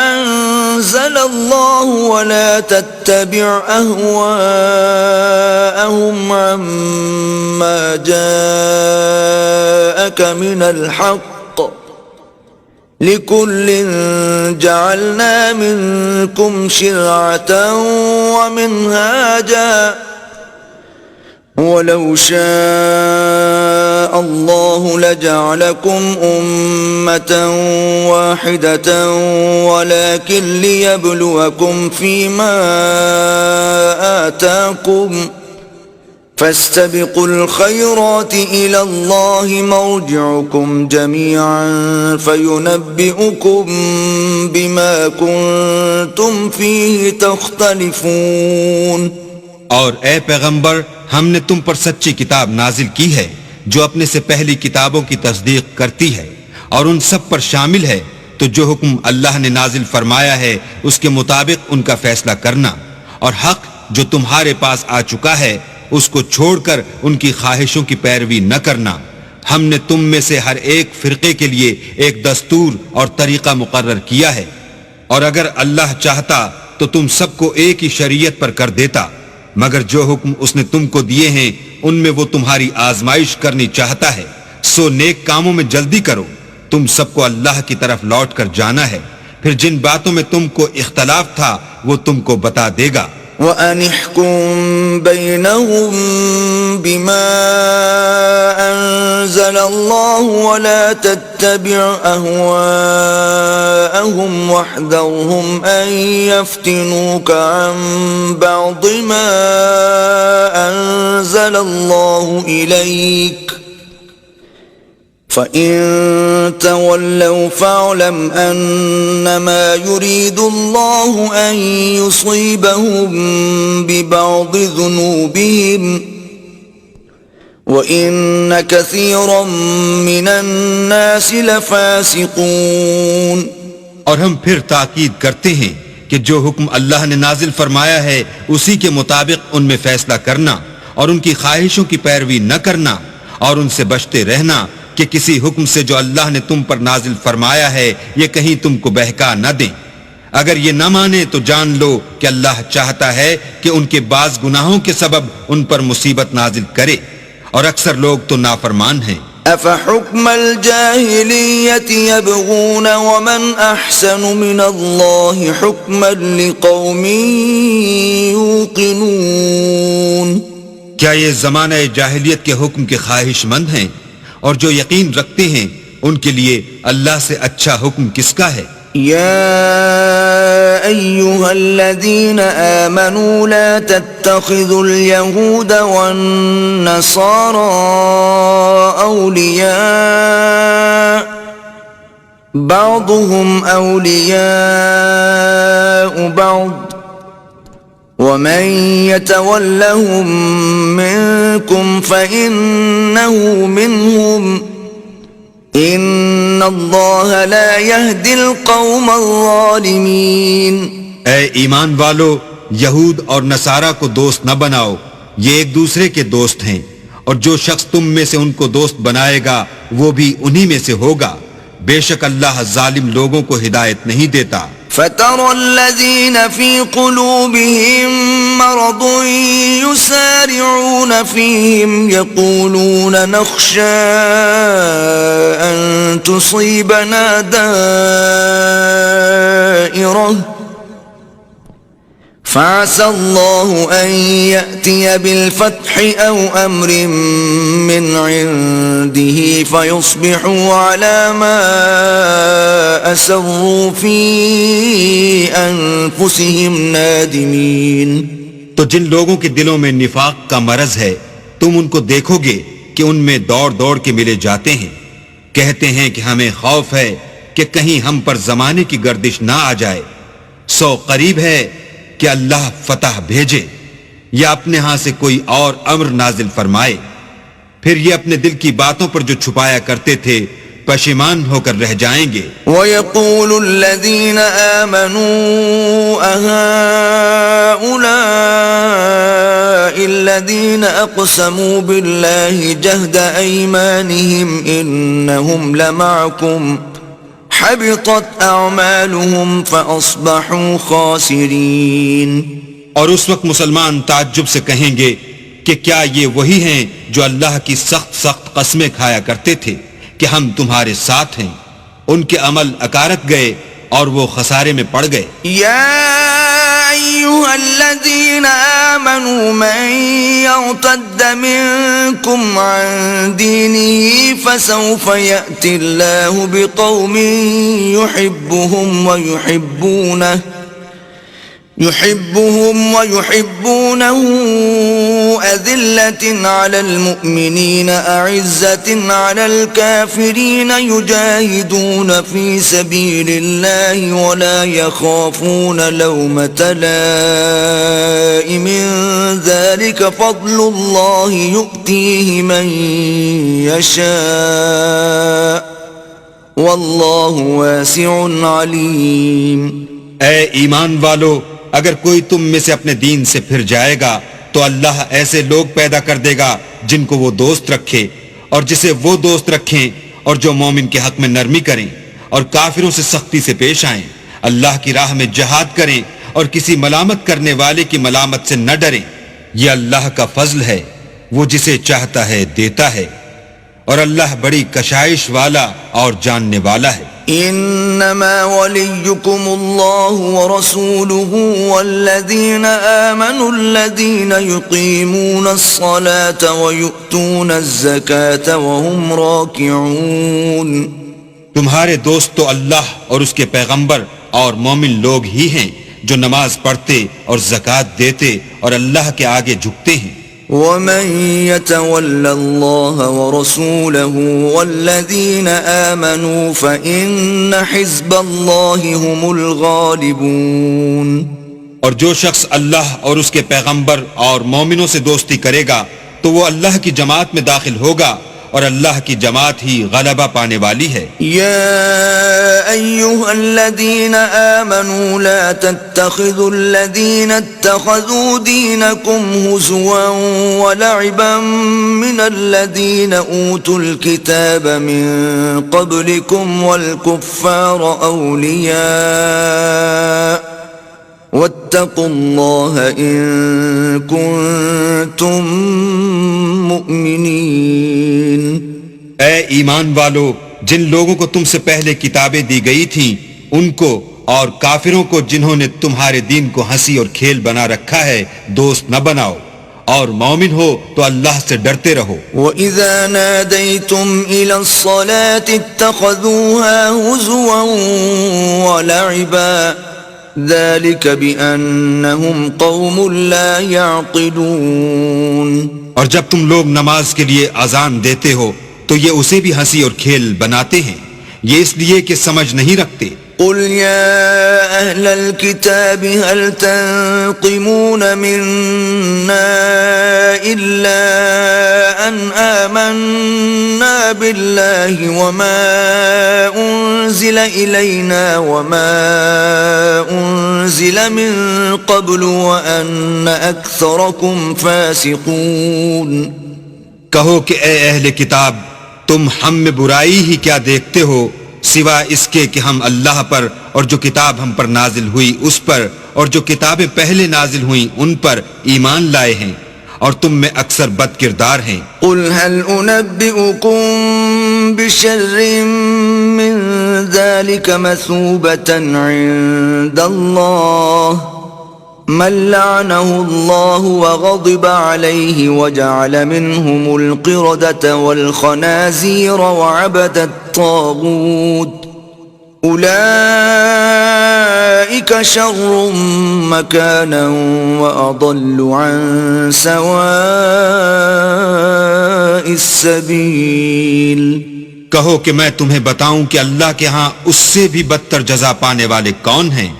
أَنزَلَ اللَّهُ وَلَا تَتَّبِعْ أَهْوَاءَهُمْ عَمَّا جَاءَكَ مِنَ الْحَقِّ لِكُلٍّ جَعَلْنَا مِنكُمْ شِرْعَةً وَمِنْهَاجًا وَلَوْ شَاءَ اللَّهُ لَجَعَلَكُمْ أُمَّةً وَاحِدَةً وَلَكِنْ لِيَبْلُوَكُمْ فِيمَا آتَاكُمْ فَاسْتَبِقُوا الْخَيْرَاتِ إِلَى اللَّهِ مَرْجِعُكُمْ جَمِيعًا فَيُنَبِّئُكُم بِمَا كُنتُمْ فِيهِ تَخْتَلِفُونَ۔
اور اے پیغمبر، ہم نے تم پر سچی کتاب نازل کی ہے جو اپنے سے پہلی کتابوں کی تصدیق کرتی ہے، اور ان سب پر شامل ہے، تو جو حکم اللہ نے نازل فرمایا ہے اس کے مطابق ان کا فیصلہ کرنا، اور حق جو تمہارے پاس آ چکا ہے اس کو چھوڑ کر ان کی خواہشوں کی پیروی نہ کرنا۔ ہم نے تم میں سے ہر ایک فرقے کے لیے ایک دستور اور طریقہ مقرر کیا ہے، اور اگر اللہ چاہتا تو تم سب کو ایک ہی شریعت پر کر دیتا، مگر جو حکم اس نے تم کو دیے ہیں ان میں وہ تمہاری آزمائش کرنی چاہتا ہے، سو نیک کاموں میں جلدی کرو، تم سب کو اللہ کی طرف لوٹ کر جانا ہے، پھر جن باتوں میں تم کو اختلاف تھا وہ تم کو بتا دے گا۔
وَأَنِ احْكُم بَيْنَهُم بِمَا أَنزَلَ اللَّهُ وَلَا تَتَّبِعْ أَهْوَاءَهُمْ وَاحْذَرْهُمْ أَن يَفْتِنُوكَ عَن بَعْضِ مَا أَنزَلَ اللَّهُ إِلَيْكَ فَإِن تَوَلَّوْا فَاعْلَمْ أَنَّمَا يُرِيدُ اللَّهُ أَن يُصِيبَهُم بِبَعْضِ ذُنُوبِهِمْ وَإِنَّ كَثِيرًا مِّنَ النَّاسِ لَفَاسِقُونَ۔
اور ہم پھر تاکید کرتے ہیں کہ جو حکم اللہ نے نازل فرمایا ہے اسی کے مطابق ان میں فیصلہ کرنا اور ان کی خواہشوں کی پیروی نہ کرنا، اور ان سے بچتے رہنا کہ کسی حکم سے جو اللہ نے تم پر نازل فرمایا ہے یہ کہیں تم کو بہکا نہ دیں۔ اگر یہ نہ مانے تو جان لو کہ اللہ چاہتا ہے کہ ان کے بعض گناہوں کے سبب ان پر مصیبت نازل کرے، اور اکثر لوگ تو نافرمان ہیں۔
أَفَحُكْمَ الْجَاهِلِيَّةِ يَبْغُونَ وَمَنْ أَحْسَنُ مِنَ اللَّهِ حُكْمًا لِقَوْمٍ يُوقِنُونَ۔
کیا یہ زمانہ جاہلیت کے حکم کے خواہش مند ہیں؟ اور جو یقین رکھتے ہیں ان کے لیے اللہ سے اچھا حکم کس کا ہے؟
يا أيها الذين آمنوا لا تتخذوا اليهود والنصارى أولياء بعضهم أولياء بعض ومن يتولهم منكم فإنه منهم ان اللہ لا يهدي القوم الظالمین۔
اے ایمان والو، یہود اور نصارہ کو دوست نہ بناؤ، یہ ایک دوسرے کے دوست ہیں، اور جو شخص تم میں سے ان کو دوست بنائے گا وہ بھی انہی میں سے ہوگا، بے شک اللہ ظالم لوگوں کو ہدایت نہیں دیتا۔
فَتَرَى الَّذِينَ فِي قُلُوبِهِم مَّرَضٌ يُسَارِعُونَ فِيهِمْ يَقُولُونَ نَخْشَىٰ أَن تُصِيبَنَا دَائِرَةٌ فَعَسَى اللَّهُ أَن يَأْتِيَ بِالْفَتْحِ أَوْ أَمْرٍ مِّنْ عِندِهِ فَيُصْبِحُوا عَلَى مَا أَسَرُّوا فِي أَنفُسِهِمْ نَادِمِينَ۔
تو جن لوگوں کے دلوں میں نفاق کا مرض ہے تم ان کو دیکھو گے کہ ان میں دوڑ دوڑ کے ملے جاتے ہیں، کہتے ہیں کہ ہمیں خوف ہے کہ کہیں ہم پر زمانے کی گردش نہ آ جائے، سو قریب ہے کہ اللہ فتح بھیجے یا اپنے ہاں سے کوئی اور امر نازل فرمائے، پھر یہ اپنے دل کی باتوں پر جو چھپایا کرتے تھے پشیمان ہو کر رہ جائیں گے۔
وَيَقُولُ الَّذِينَ آمَنُوا أَهَٰؤُلَاءِ الَّذِينَ أَقْسَمُوا بِاللَّهِ جَهْدَ أَيْمَانِهِمْ إِنَّهُمْ لَمَعَكُمْ حَبِطَتْ أَعْمَالُهُمْ فَأَصْبَحُوا خَاسِرِينَ۔
اور اس وقت مسلمان تعجب سے کہیں گے کہ کیا یہ وہی ہیں جو اللہ کی سخت سخت قسمیں کھایا کرتے تھے کہ ہم تمہارے ساتھ ہیں، ان کے عمل اکارت گئے اور وہ خسارے میں پڑ گئے۔
یا ایھا الذین آمنوا من یرتد منکم عن دینہ فسوف یأتی اللہ بقوم يحبهم ويحبونه أذلة على المؤمنين أعزة على الكافرين يجاهدون في سبيل الله ولا يخافون لومة لائم ذلك فضل الله يؤتيه من يشاء والله واسع عليم۔
اے ایمان والو، اگر کوئی تم میں سے اپنے دین سے پھر جائے گا تو اللہ ایسے لوگ پیدا کر دے گا جن کو وہ دوست رکھے اور جسے وہ دوست رکھیں، اور جو مومن کے حق میں نرمی کریں اور کافروں سے سختی سے پیش آئیں، اللہ کی راہ میں جہاد کریں اور کسی ملامت کرنے والے کی ملامت سے نہ ڈریں۔ یہ اللہ کا فضل ہے، وہ جسے چاہتا ہے دیتا ہے، اور اللہ بڑی کشائش والا اور جاننے والا ہے۔
انما وليكم الله ورسوله والذين آمنوا الذين يقيمون الصلاة ويؤتون الزكاة وهم راكعون۔
تمہارے دوست تو اللہ اور اس کے پیغمبر اور مومن لوگ ہی ہیں جو نماز پڑھتے اور زکوٰۃ دیتے اور اللہ کے آگے جھکتے ہیں۔
ومن يتول الله ورسوله والذين آمنوا فإن حزب الله هم الغالبون.
اور جو شخص اللہ اور اس کے پیغمبر اور مومنوں سے دوستی کرے گا تو وہ اللہ کی جماعت میں داخل ہوگا اور اللہ کی جماعت ہی غلبہ پانے والی ہے.
يا أيها الذين آمنوا لا تتخذوا الذين اتخذوا دينكم هزوا ولعبا من الذين أوتوا الكتاب من قبلكم والكفار أولياء واتقوا الله إن كنتم مؤمنين.
اے ایمان والو، جن لوگوں کو تم سے پہلے کتابیں دی گئی تھیں ان کو اور کافروں کو جنہوں نے تمہارے دین کو ہنسی اور کھیل بنا رکھا ہے دوست نہ بناؤ، اور مومن ہو تو اللہ سے ڈرتے رہو.
وَإِذَا نَادَيْتُمْ إِلَى الصَّلَاةِ اتَّخَذُوهَا هُزُوًا وَلَعِبًا ذَلِكَ بِأَنَّهُمْ قَوْمٌ لَا يَعْقِلُونَ.
اور جب تم لوگ نماز کے لیے اذان دیتے ہو تو یہ اسے بھی ہنسی اور کھیل بناتے ہیں، یہ اس لیے کہ سمجھ نہیں رکھتے.
قل يا أهل الكتاب هل تنقمون منا إلا أن آمنا بالله وما أنزل إلينا وما أنزل من قبل وأن أكثركم فاسقون.
کہو کہ اے اہل کتاب، تم ہم میں برائی ہی کیا دیکھتے ہو سوائے اس کے کہ ہم اللہ پر اور جو کتاب ہم پر نازل ہوئی اس پر اور جو کتابیں پہلے نازل ہوئیں ان پر ایمان لائے ہیں، اور تم میں اکثر بد کردار ہیں.
قل هل أنبئكم بشر من ذلك مثوبة عند الله من لعنه الله وغضب عليه وجعل منهم القردة والخنازير وعبد الطاغوت أولئك شر مكانا وأضل عن سواء السبيل.
کہو کہ میں تمہیں بتاؤں کہ اللہ کے ہاں اس سے بھی بدتر جزا پانے والے کون ہیں؟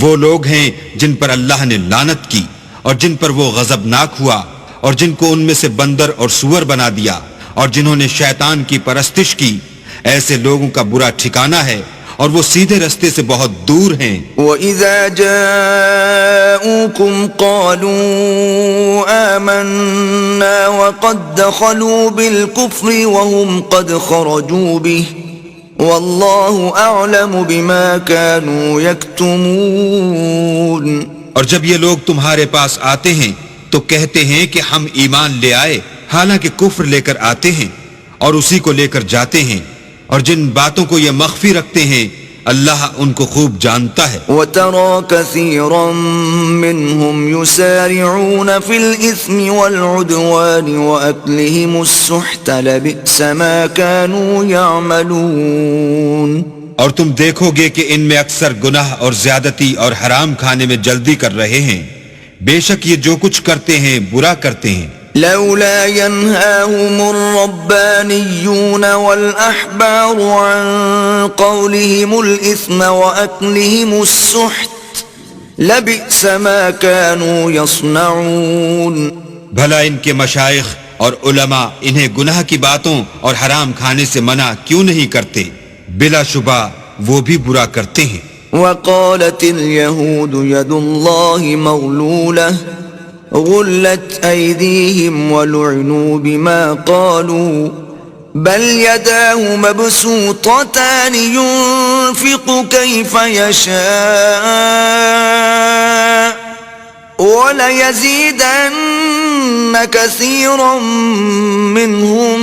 وہ لوگ ہیں جن پر اللہ نے لعنت کی اور جن پر وہ غضبناک ہوا اور جن کو ان میں سے بندر اور سور بنا دیا اور جنہوں نے شیطان کی پرستش کی. ایسے لوگوں کا برا ٹھکانہ ہے اور وہ سیدھے رستے سے بہت دور ہیں.
وَإِذَا جَاءُوكُمْ قَالُوا آمَنَّا وَقَدْ دَخَلُوا بِالْكُفْرِ وَهُمْ قَدْ خَرَجُوا بِهِ وَاللَّهُ أَعْلَمُ بِمَا كَانُوا يَكْتُمُونَ.
اور جب یہ لوگ تمہارے پاس آتے ہیں تو کہتے ہیں کہ ہم ایمان لے آئے، حالانکہ کفر لے کر آتے ہیں اور اسی کو لے کر جاتے ہیں، اور جن باتوں کو یہ مخفی رکھتے ہیں اللہ ان کو خوب جانتا ہے.
وَتَرَى كَثِيرًا مِّنْهُمْ يُسَارِعُونَ فِي الْإِثْمِ وَالْعُدْوَانِ وَأَكْلِهِمُ السُّحْتَ لَبِئْسَ مَا كَانُوا يَعْمَلُونَ.
اور تم دیکھو گے کہ ان میں اکثر گناہ اور زیادتی اور حرام کھانے میں جلدی کر رہے ہیں، بے شک یہ جو کچھ کرتے ہیں برا کرتے ہیں.
لولا ينهاهم الربانيون والأحبار عن قولهم الإثم وأكلهم السحت لبئس ما كانوا يصنعون.
بھلا ان کے مشائخ اور علماء انہیں گناہ کی باتوں اور حرام کھانے سے منع کیوں نہیں کرتے؟ بلا شبہ وہ بھی برا کرتے ہیں.
وقالت اليهود يد الله مغلولة غلت أيديهم ولعنوا بما قالوا بل يداه مبسوطتان ينفق كيف يشاء وليزيدن كثيرا منهم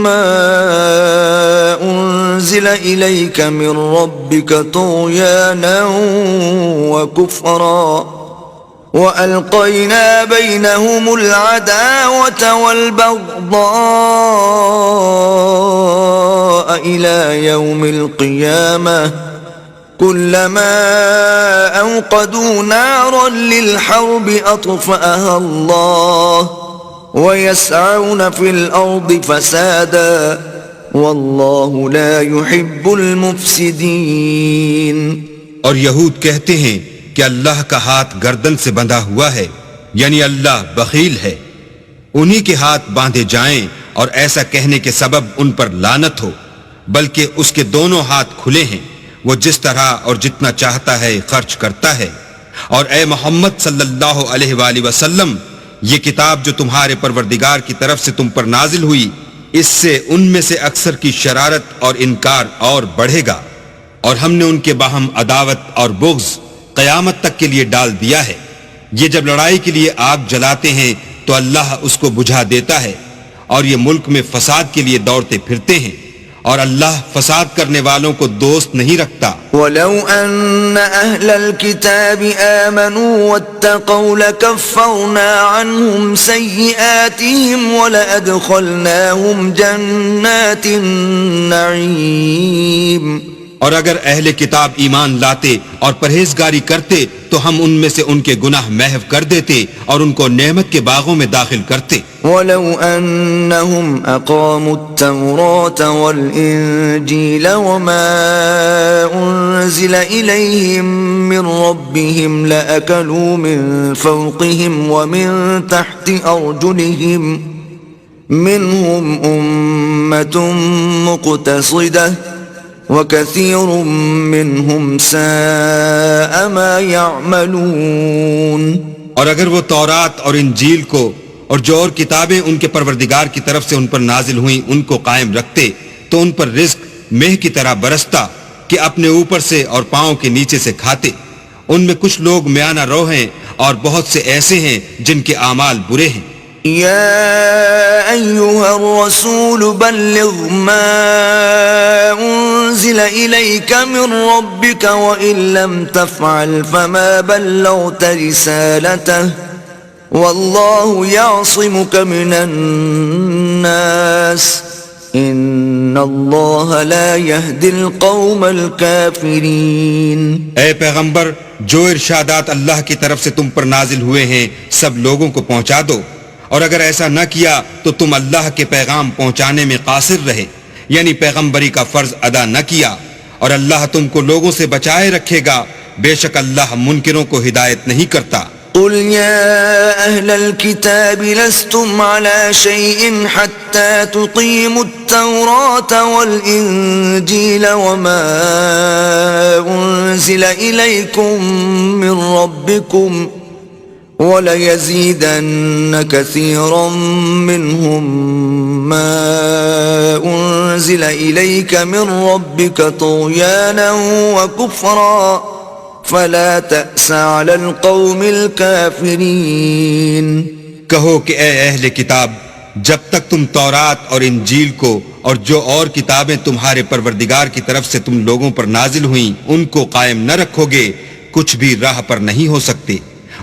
ما أنزل إليك من ربك طغيانا وكفرا وَأَلْقَيْنَا بَيْنَهُمُ الْعَدَاوَةَ وَالْبَغْضَاءَ إِلَى يَوْمِ الْقِيَامَةِ كلما أوقدوا نارا للحرب أطفأها الله ويسعون في الأرض فسادا والله لا يحب المفسدين.
اور یہود کہتے ہیں کہ اللہ کا ہاتھ گردن سے بندھا ہوا ہے، یعنی اللہ بخیل ہے، انہی کے ہاتھ باندھے جائیں، اور ایسا کہنے کے سبب ان پر لعنت ہو، بلکہ اس کے دونوں ہاتھ کھلے ہیں، وہ جس طرح اور جتنا چاہتا ہے خرچ کرتا ہے. اور اے محمد صلی اللہ علیہ وآلہ وسلم، یہ کتاب جو تمہارے پروردگار کی طرف سے تم پر نازل ہوئی، اس سے ان میں سے اکثر کی شرارت اور انکار اور بڑھے گا، اور ہم نے ان کے باہم عداوت اور بغض قیامت تک کے لیے ڈال دیا ہے. یہ جب لڑائی کے لیے آگ جلاتے ہیں تو اللہ اس کو بجھا دیتا ہے، اور یہ ملک میں فساد کے لیے دوڑتے پھرتے ہیں، اور اللہ فساد کرنے والوں کو دوست نہیں رکھتا.
وَلَوْ أَنَّ أَهْلَ الْكِتَابِ آمَنُوا وَاتَّقَوْا لَكَفَّرْنَا عَنْهُمْ سَيِّئَاتِهِمْ وَلَأَدْخَلْنَاهُمْ جَنَّاتِ النَّعِيمِ.
اور اگر اہل کتاب ایمان لاتے اور پرہیزگاری کرتے تو ہم ان میں سے ان کے گناہ محو کر دیتے اور ان کو نعمت کے باغوں میں داخل کرتے.
وَلَوْ أَنَّهُمْ أَقَامُوا التَّوْرَاةَ وَالْإِنْجِيلَ وَمَا أُنْزِلَ إِلَيْهِمْ مِنْ رَبِّهِمْ لَأَكَلُوا مِنْ فَوْقِهِمْ وَمِنْ تَحْتِ أَرْجُلِهِمْ مِنْهُمْ أُمَّةٌ مُقْتَصِدَةٌ وَكَثِيرٌ مِّنْهُمْ سَاءَ مَا يَعْمَلُونَ.
اور اگر وہ تورات اور انجیل کو اور جو اور کتابیں ان کے پروردگار کی طرف سے ان پر نازل ہوئیں ان کو قائم رکھتے تو ان پر رزق مہ کی طرح برستا کہ اپنے اوپر سے اور پاؤں کے نیچے سے کھاتے. ان میں کچھ لوگ میانہ رو ہیں اور بہت سے ایسے ہیں جن کے اعمال برے ہیں.
يا أيها الرسول بلغ ما أنزل إليك من ربك وإن لم تفعل فما بلغت رسالته والله يعصمك من الناس إن الله لا يهدي القوم الكافرين.
اے پیغمبر، جو ارشادات اللہ کی طرف سے تم پر نازل ہوئے ہیں سب لوگوں کو پہنچا دو، اور اگر ایسا نہ کیا تو تم اللہ کے پیغام پہنچانے میں قاصر رہے، یعنی پیغمبری کا فرض ادا نہ کیا، اور اللہ تم کو لوگوں سے بچائے رکھے گا، بے شک اللہ منکروں کو ہدایت نہیں کرتا.
قل يا أهل الكتاب لستم على شيء حتى تقيموا التوراة والإنجيل وما أنزل إليكم من ربكم وَلَيَزِيدَنَّ كَثِيرًا مِّنْهُمْ مَا أُنزِلَ إِلَيْكَ مِنْ رَبِّكَ طُغْيَانًا وَكُفْرًا فَلَا تَأْسَ عَلَى الْقَوْمِ الْكَافِرِينَ.
کہو کہ اے اہل کتاب، جب تک تم تورات اور انجیل کو اور جو اور کتابیں تمہارے پروردگار کی طرف سے تم لوگوں پر نازل ہوئیں ان کو قائم نہ رکھو گے، کچھ بھی راہ پر نہیں ہو سکتے.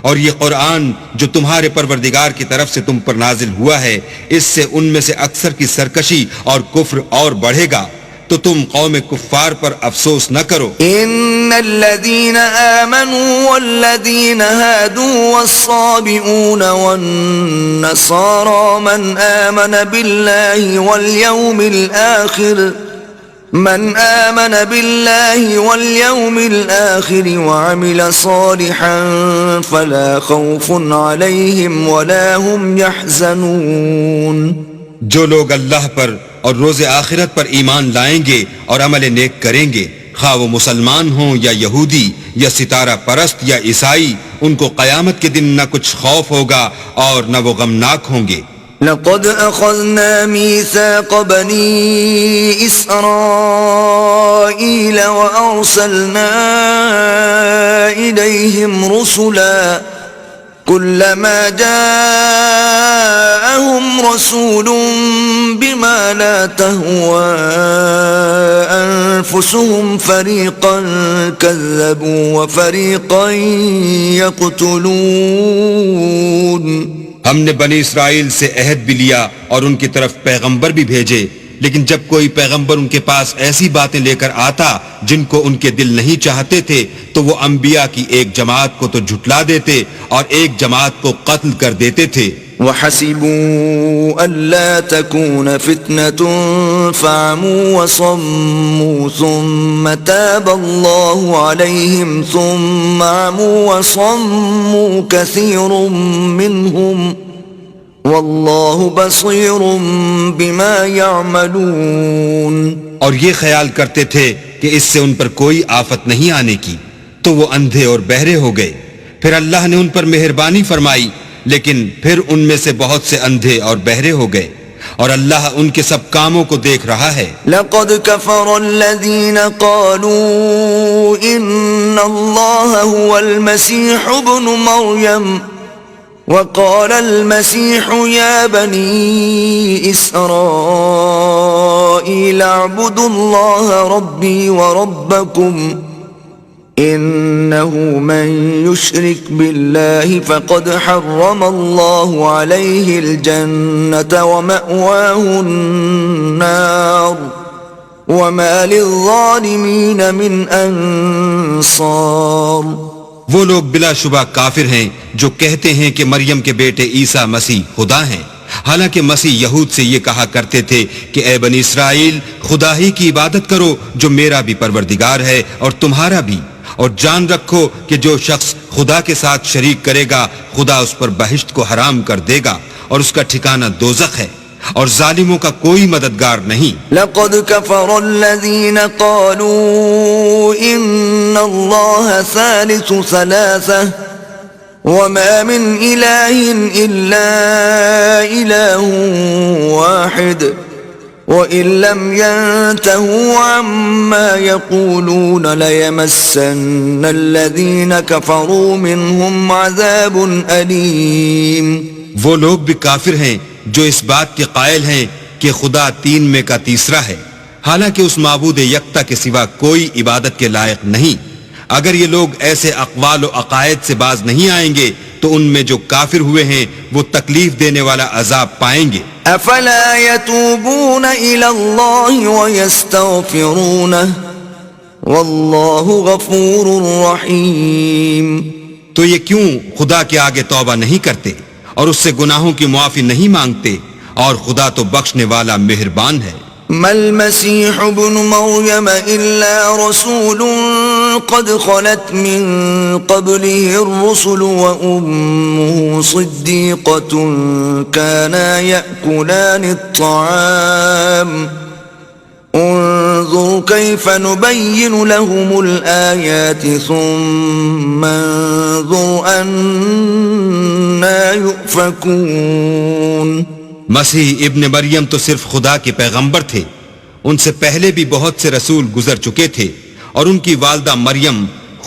اور یہ قرآن جو تمہارے پروردگار کی طرف سے تم پر نازل ہوا ہے، اس سے ان میں سے اکثر کی سرکشی اور کفر اور بڑھے گا، تو تم قوم کفار پر افسوس نہ کرو.
ان الذين آمنوا والذين هادوا والصابئون والنصارى من آمن بالله واليوم الآخر وعمل صالحا فلا خوف عليهم ولا هم يحزنون.
جو لوگ اللہ پر اور روز آخرت پر ایمان لائیں گے اور عمل نیک کریں گے، خواہ وہ مسلمان ہوں یا یہودی یا ستارہ پرست یا عیسائی، ان کو قیامت کے دن نہ کچھ خوف ہوگا اور نہ وہ غمناک ہوں گے.
لقد أخذنا ميثاق بني إسرائيل وأرسلنا إليهم رسلا كلما جاءهم رسول بما لا تهوى أنفسهم فريقا كذبوا وفريقا يقتلون.
ہم نے بنی اسرائیل سے عہد بھی لیا اور ان کی طرف پیغمبر بھی بھیجے، لیکن جب کوئی پیغمبر ان کے پاس ایسی باتیں لے کر آتا جن کو ان کے دل نہیں چاہتے تھے تو وہ انبیاء کی ایک جماعت کو تو جھٹلا دیتے اور ایک جماعت کو قتل کر دیتے تھے.
وحسبوا ألا تكون فتنة فعموا وصموا ثم تاب الله عليهم ثم عموا وصموا كثير منهم والله بصير بما يعملون.
اور یہ خیال کرتے تھے کہ اس سے ان پر کوئی آفت نہیں آنے کی تو وہ اندھے اور بہرے ہو گئے. پھر اللہ نے ان پر مہربانی فرمائی لیکن پھر ان میں سے بہت سے اندھے اور بہرے ہو گئے اور اللہ ان کے سب کاموں کو دیکھ رہا ہے.
لقد كفر الذين قالوا إن الله هو المسيح ابن مريم وقال المسيح يا بني إسرائيل اعبدوا الله ربي وربكم إنه من يشرك بالله فقد حرم الله عليه الجنة ومأواه النار وما للظالمين من أنصار.
وہ لوگ بلا شبہ کافر ہیں جو کہتے ہیں کہ مریم کے بیٹے عیسیٰ مسیح خدا ہیں، حالانکہ مسیح یہود سے یہ کہا کرتے تھے کہ اے بنی اسرائیل خدا ہی کی عبادت کرو جو میرا بھی پروردگار ہے اور تمہارا بھی، اور جان رکھو کہ جو شخص خدا کے ساتھ شریک کرے گا خدا اس پر بہشت کو حرام کر دے گا اور اس کا ٹھکانہ دوزخ ہے اور ظالموں کا کوئی مددگار نہیں.
لقد كفر الذين قالوا إن الله ثالث ثلاثة وما من إله إلا إله واحد وَإِن لَّمْ يَنْتَهُوا عَمَّا يَقُولُونَ لَيَمَسَّنَّ الَّذِينَ كَفَرُوا مِنْهُمْ عَذَابٌ أَلِيمٌ.
وہ لوگ بھی کافر ہیں جو اس بات کے قائل ہیں کہ خدا تین میں کا تیسرا ہے، حالانکہ اس معبود یکتا کے سوا کوئی عبادت کے لائق نہیں. اگر یہ لوگ ایسے اقوال و عقائد سے باز نہیں آئیں گے تو ان میں جو کافر ہوئے ہیں وہ تکلیف دینے والا عذاب پائیں گے.
افلا يتوبون الى الله ويستغفرونه والله غفور رحيم.
تو یہ کیوں خدا کے آگے توبہ نہیں کرتے اور اس سے گناہوں کی معافی نہیں مانگتے، اور خدا تو بخشنے والا مہربان ہے.
ما المسيح ابن مريم إلا رسول قد خلت من قبله الرسل وأمه صديقة كانا يأكلان الطعام انظر كيف نبين لهم الآيات ثم انظر أنا يؤفكون.
مسیح ابن مریم تو صرف خدا کے پیغمبر تھے، ان سے پہلے بھی بہت سے رسول گزر چکے تھے، اور ان کی والدہ مریم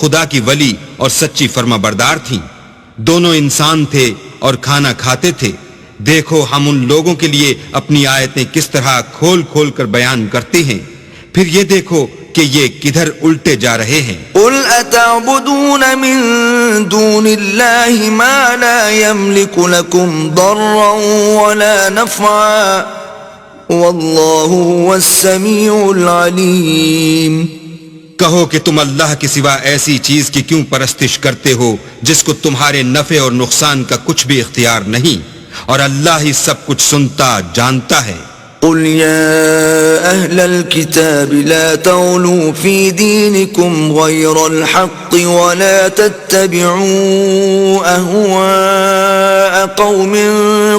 خدا کی ولی اور سچی فرما بردار تھیں. دونوں انسان تھے اور کھانا کھاتے تھے. دیکھو ہم ان لوگوں کے لیے اپنی آیتیں کس طرح کھول کھول کر بیان کرتے ہیں، پھر یہ دیکھو کہ یہ کدھر الٹے جا رہے ہیں.
قل اتعبدون من دون اللہ ما لا يملك لكم ضرا ولا نفعا واللہ هو السمیع العلیم.
کہو کہ تم اللہ کے سوا ایسی چیز کی کیوں پرستش کرتے ہو جس کو تمہارے نفع اور نقصان کا کچھ بھی اختیار نہیں، اور اللہ ہی سب کچھ سنتا جانتا ہے.
قل يا أهل الكتاب لا تغلوا في دينكم غير الحق ولا تتبعوا أهواء قوم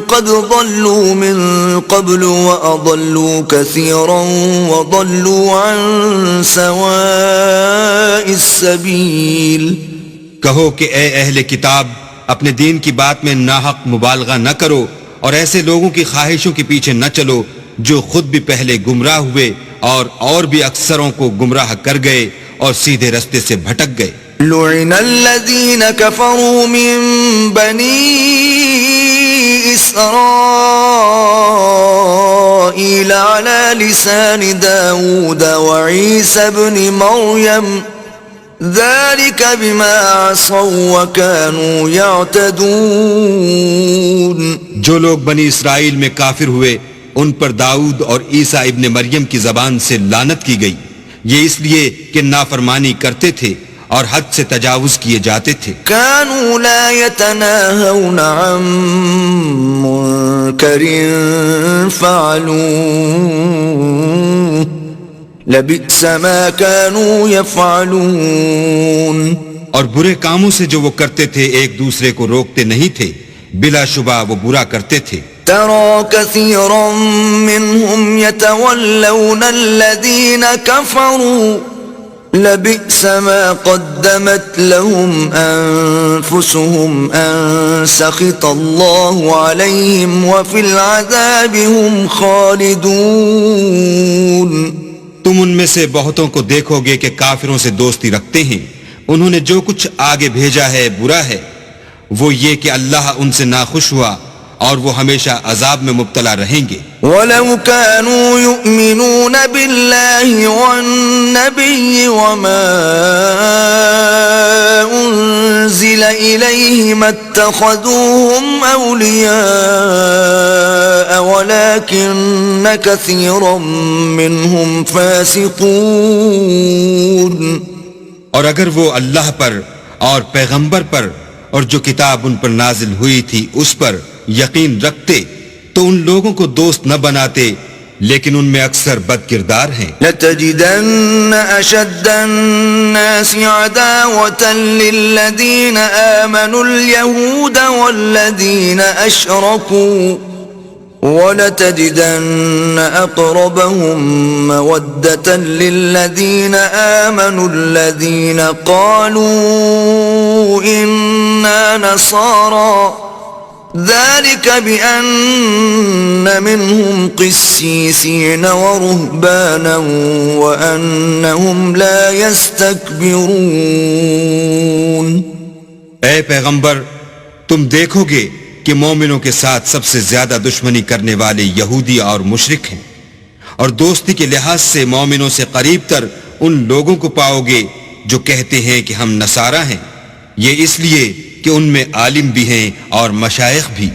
قد ضلوا من قبل وأضلوا كثيرا وضلوا عن سواء السبيل.
کہو کہ اے اہل کتاب اپنے دین کی بات میں ناحق مبالغہ نہ کرو اور ایسے لوگوں کی خواہشوں کے پیچھے نہ چلو جو خود بھی پہلے گمراہ ہوئے اور بھی اکثروں کو گمراہ کر گئے اور سیدھے رستے سے بھٹک گئے.
لعن الذين كفروا من بني إسرائيل على لسان داود وعيسى بن مريم ذلك بما عصوا وكانوا يعتدون.
جو لوگ بنی اسرائیل میں کافر ہوئے ان پر داؤد اور عیسیٰ ابن مریم کی زبان سے لعنت کی گئی، یہ اس لیے کہ نافرمانی کرتے تھے اور حد سے تجاوز کیے جاتے تھے۔
كانوا لا يتناهون عن منكر فعلوه لبئس ما كانوا يفعلون۔
اور برے کاموں سے جو وہ کرتے تھے ایک دوسرے کو روکتے نہیں تھے، بلا شبہ وہ برا کرتے تھے۔
ترى كثيرا منهم يتولون الذين كفروا لبئس ما قدمت لهم أنفسهم أن سخط الله عليهم وفي العذاب هم خالدون۔
تم ان میں سے بہتوں کو دیکھو گے کہ کافروں سے دوستی رکھتے ہیں، انہوں نے جو کچھ آگے بھیجا ہے برا ہے، وہ یہ کہ اللہ ان سے ناخوش ہوا اور وہ ہمیشہ عذاب میں مبتلا رہیں گے۔
وَلَوْ كَانُوا يُؤْمِنُونَ بِاللَّهِ وَالنَّبِيِّ وَمَا أُنزِلَ إِلَيْهِ مَا اتَّخَذُوهُمْ أَوْلِيَاءَ وَلَكِنَّ كَثِيرًا مِّنْهُمْ فَاسِقُونَ۔
اور اگر وہ اللہ پر اور پیغمبر پر اور جو کتاب ان پر نازل ہوئی تھی اس پر یقین رکھتے تو ان لوگوں کو دوست نہ بناتے، لیکن ان میں اکثر بد کردار ہیں۔
لَتَجِدَنَّ أَشَدَّ النَّاسِ عَدَاوَةً لِّلَّذِينَ آمَنُوا الْيَهُودَ وَالَّذِينَ أَشْرَكُوا وَلَتَجِدَنَّ أَقْرَبَهُم مَّوَدَّةً لِّلَّذِينَ آمَنُوا الَّذِينَ قَالُوا إِنَّا نَصَارَىٰ ذَلِكَ بِأَنَّ مِنْهُمْ قِسِّيسِينَ وَرُهْبَانًا وَأَنَّهُمْ لَا يَسْتَكْبِرُونَ۔
اے پیغمبر، تم دیکھو گے کہ مومنوں کے ساتھ سب سے زیادہ دشمنی کرنے والے یہودی اور مشرک ہیں، اور دوستی کے لحاظ سے مومنوں سے قریب تر ان لوگوں کو پاؤ گے جو کہتے ہیں کہ ہم نصارہ ہیں، یہ اس لیے کہ ان میں عالم بھی ہیں اور مشائخ بھی۔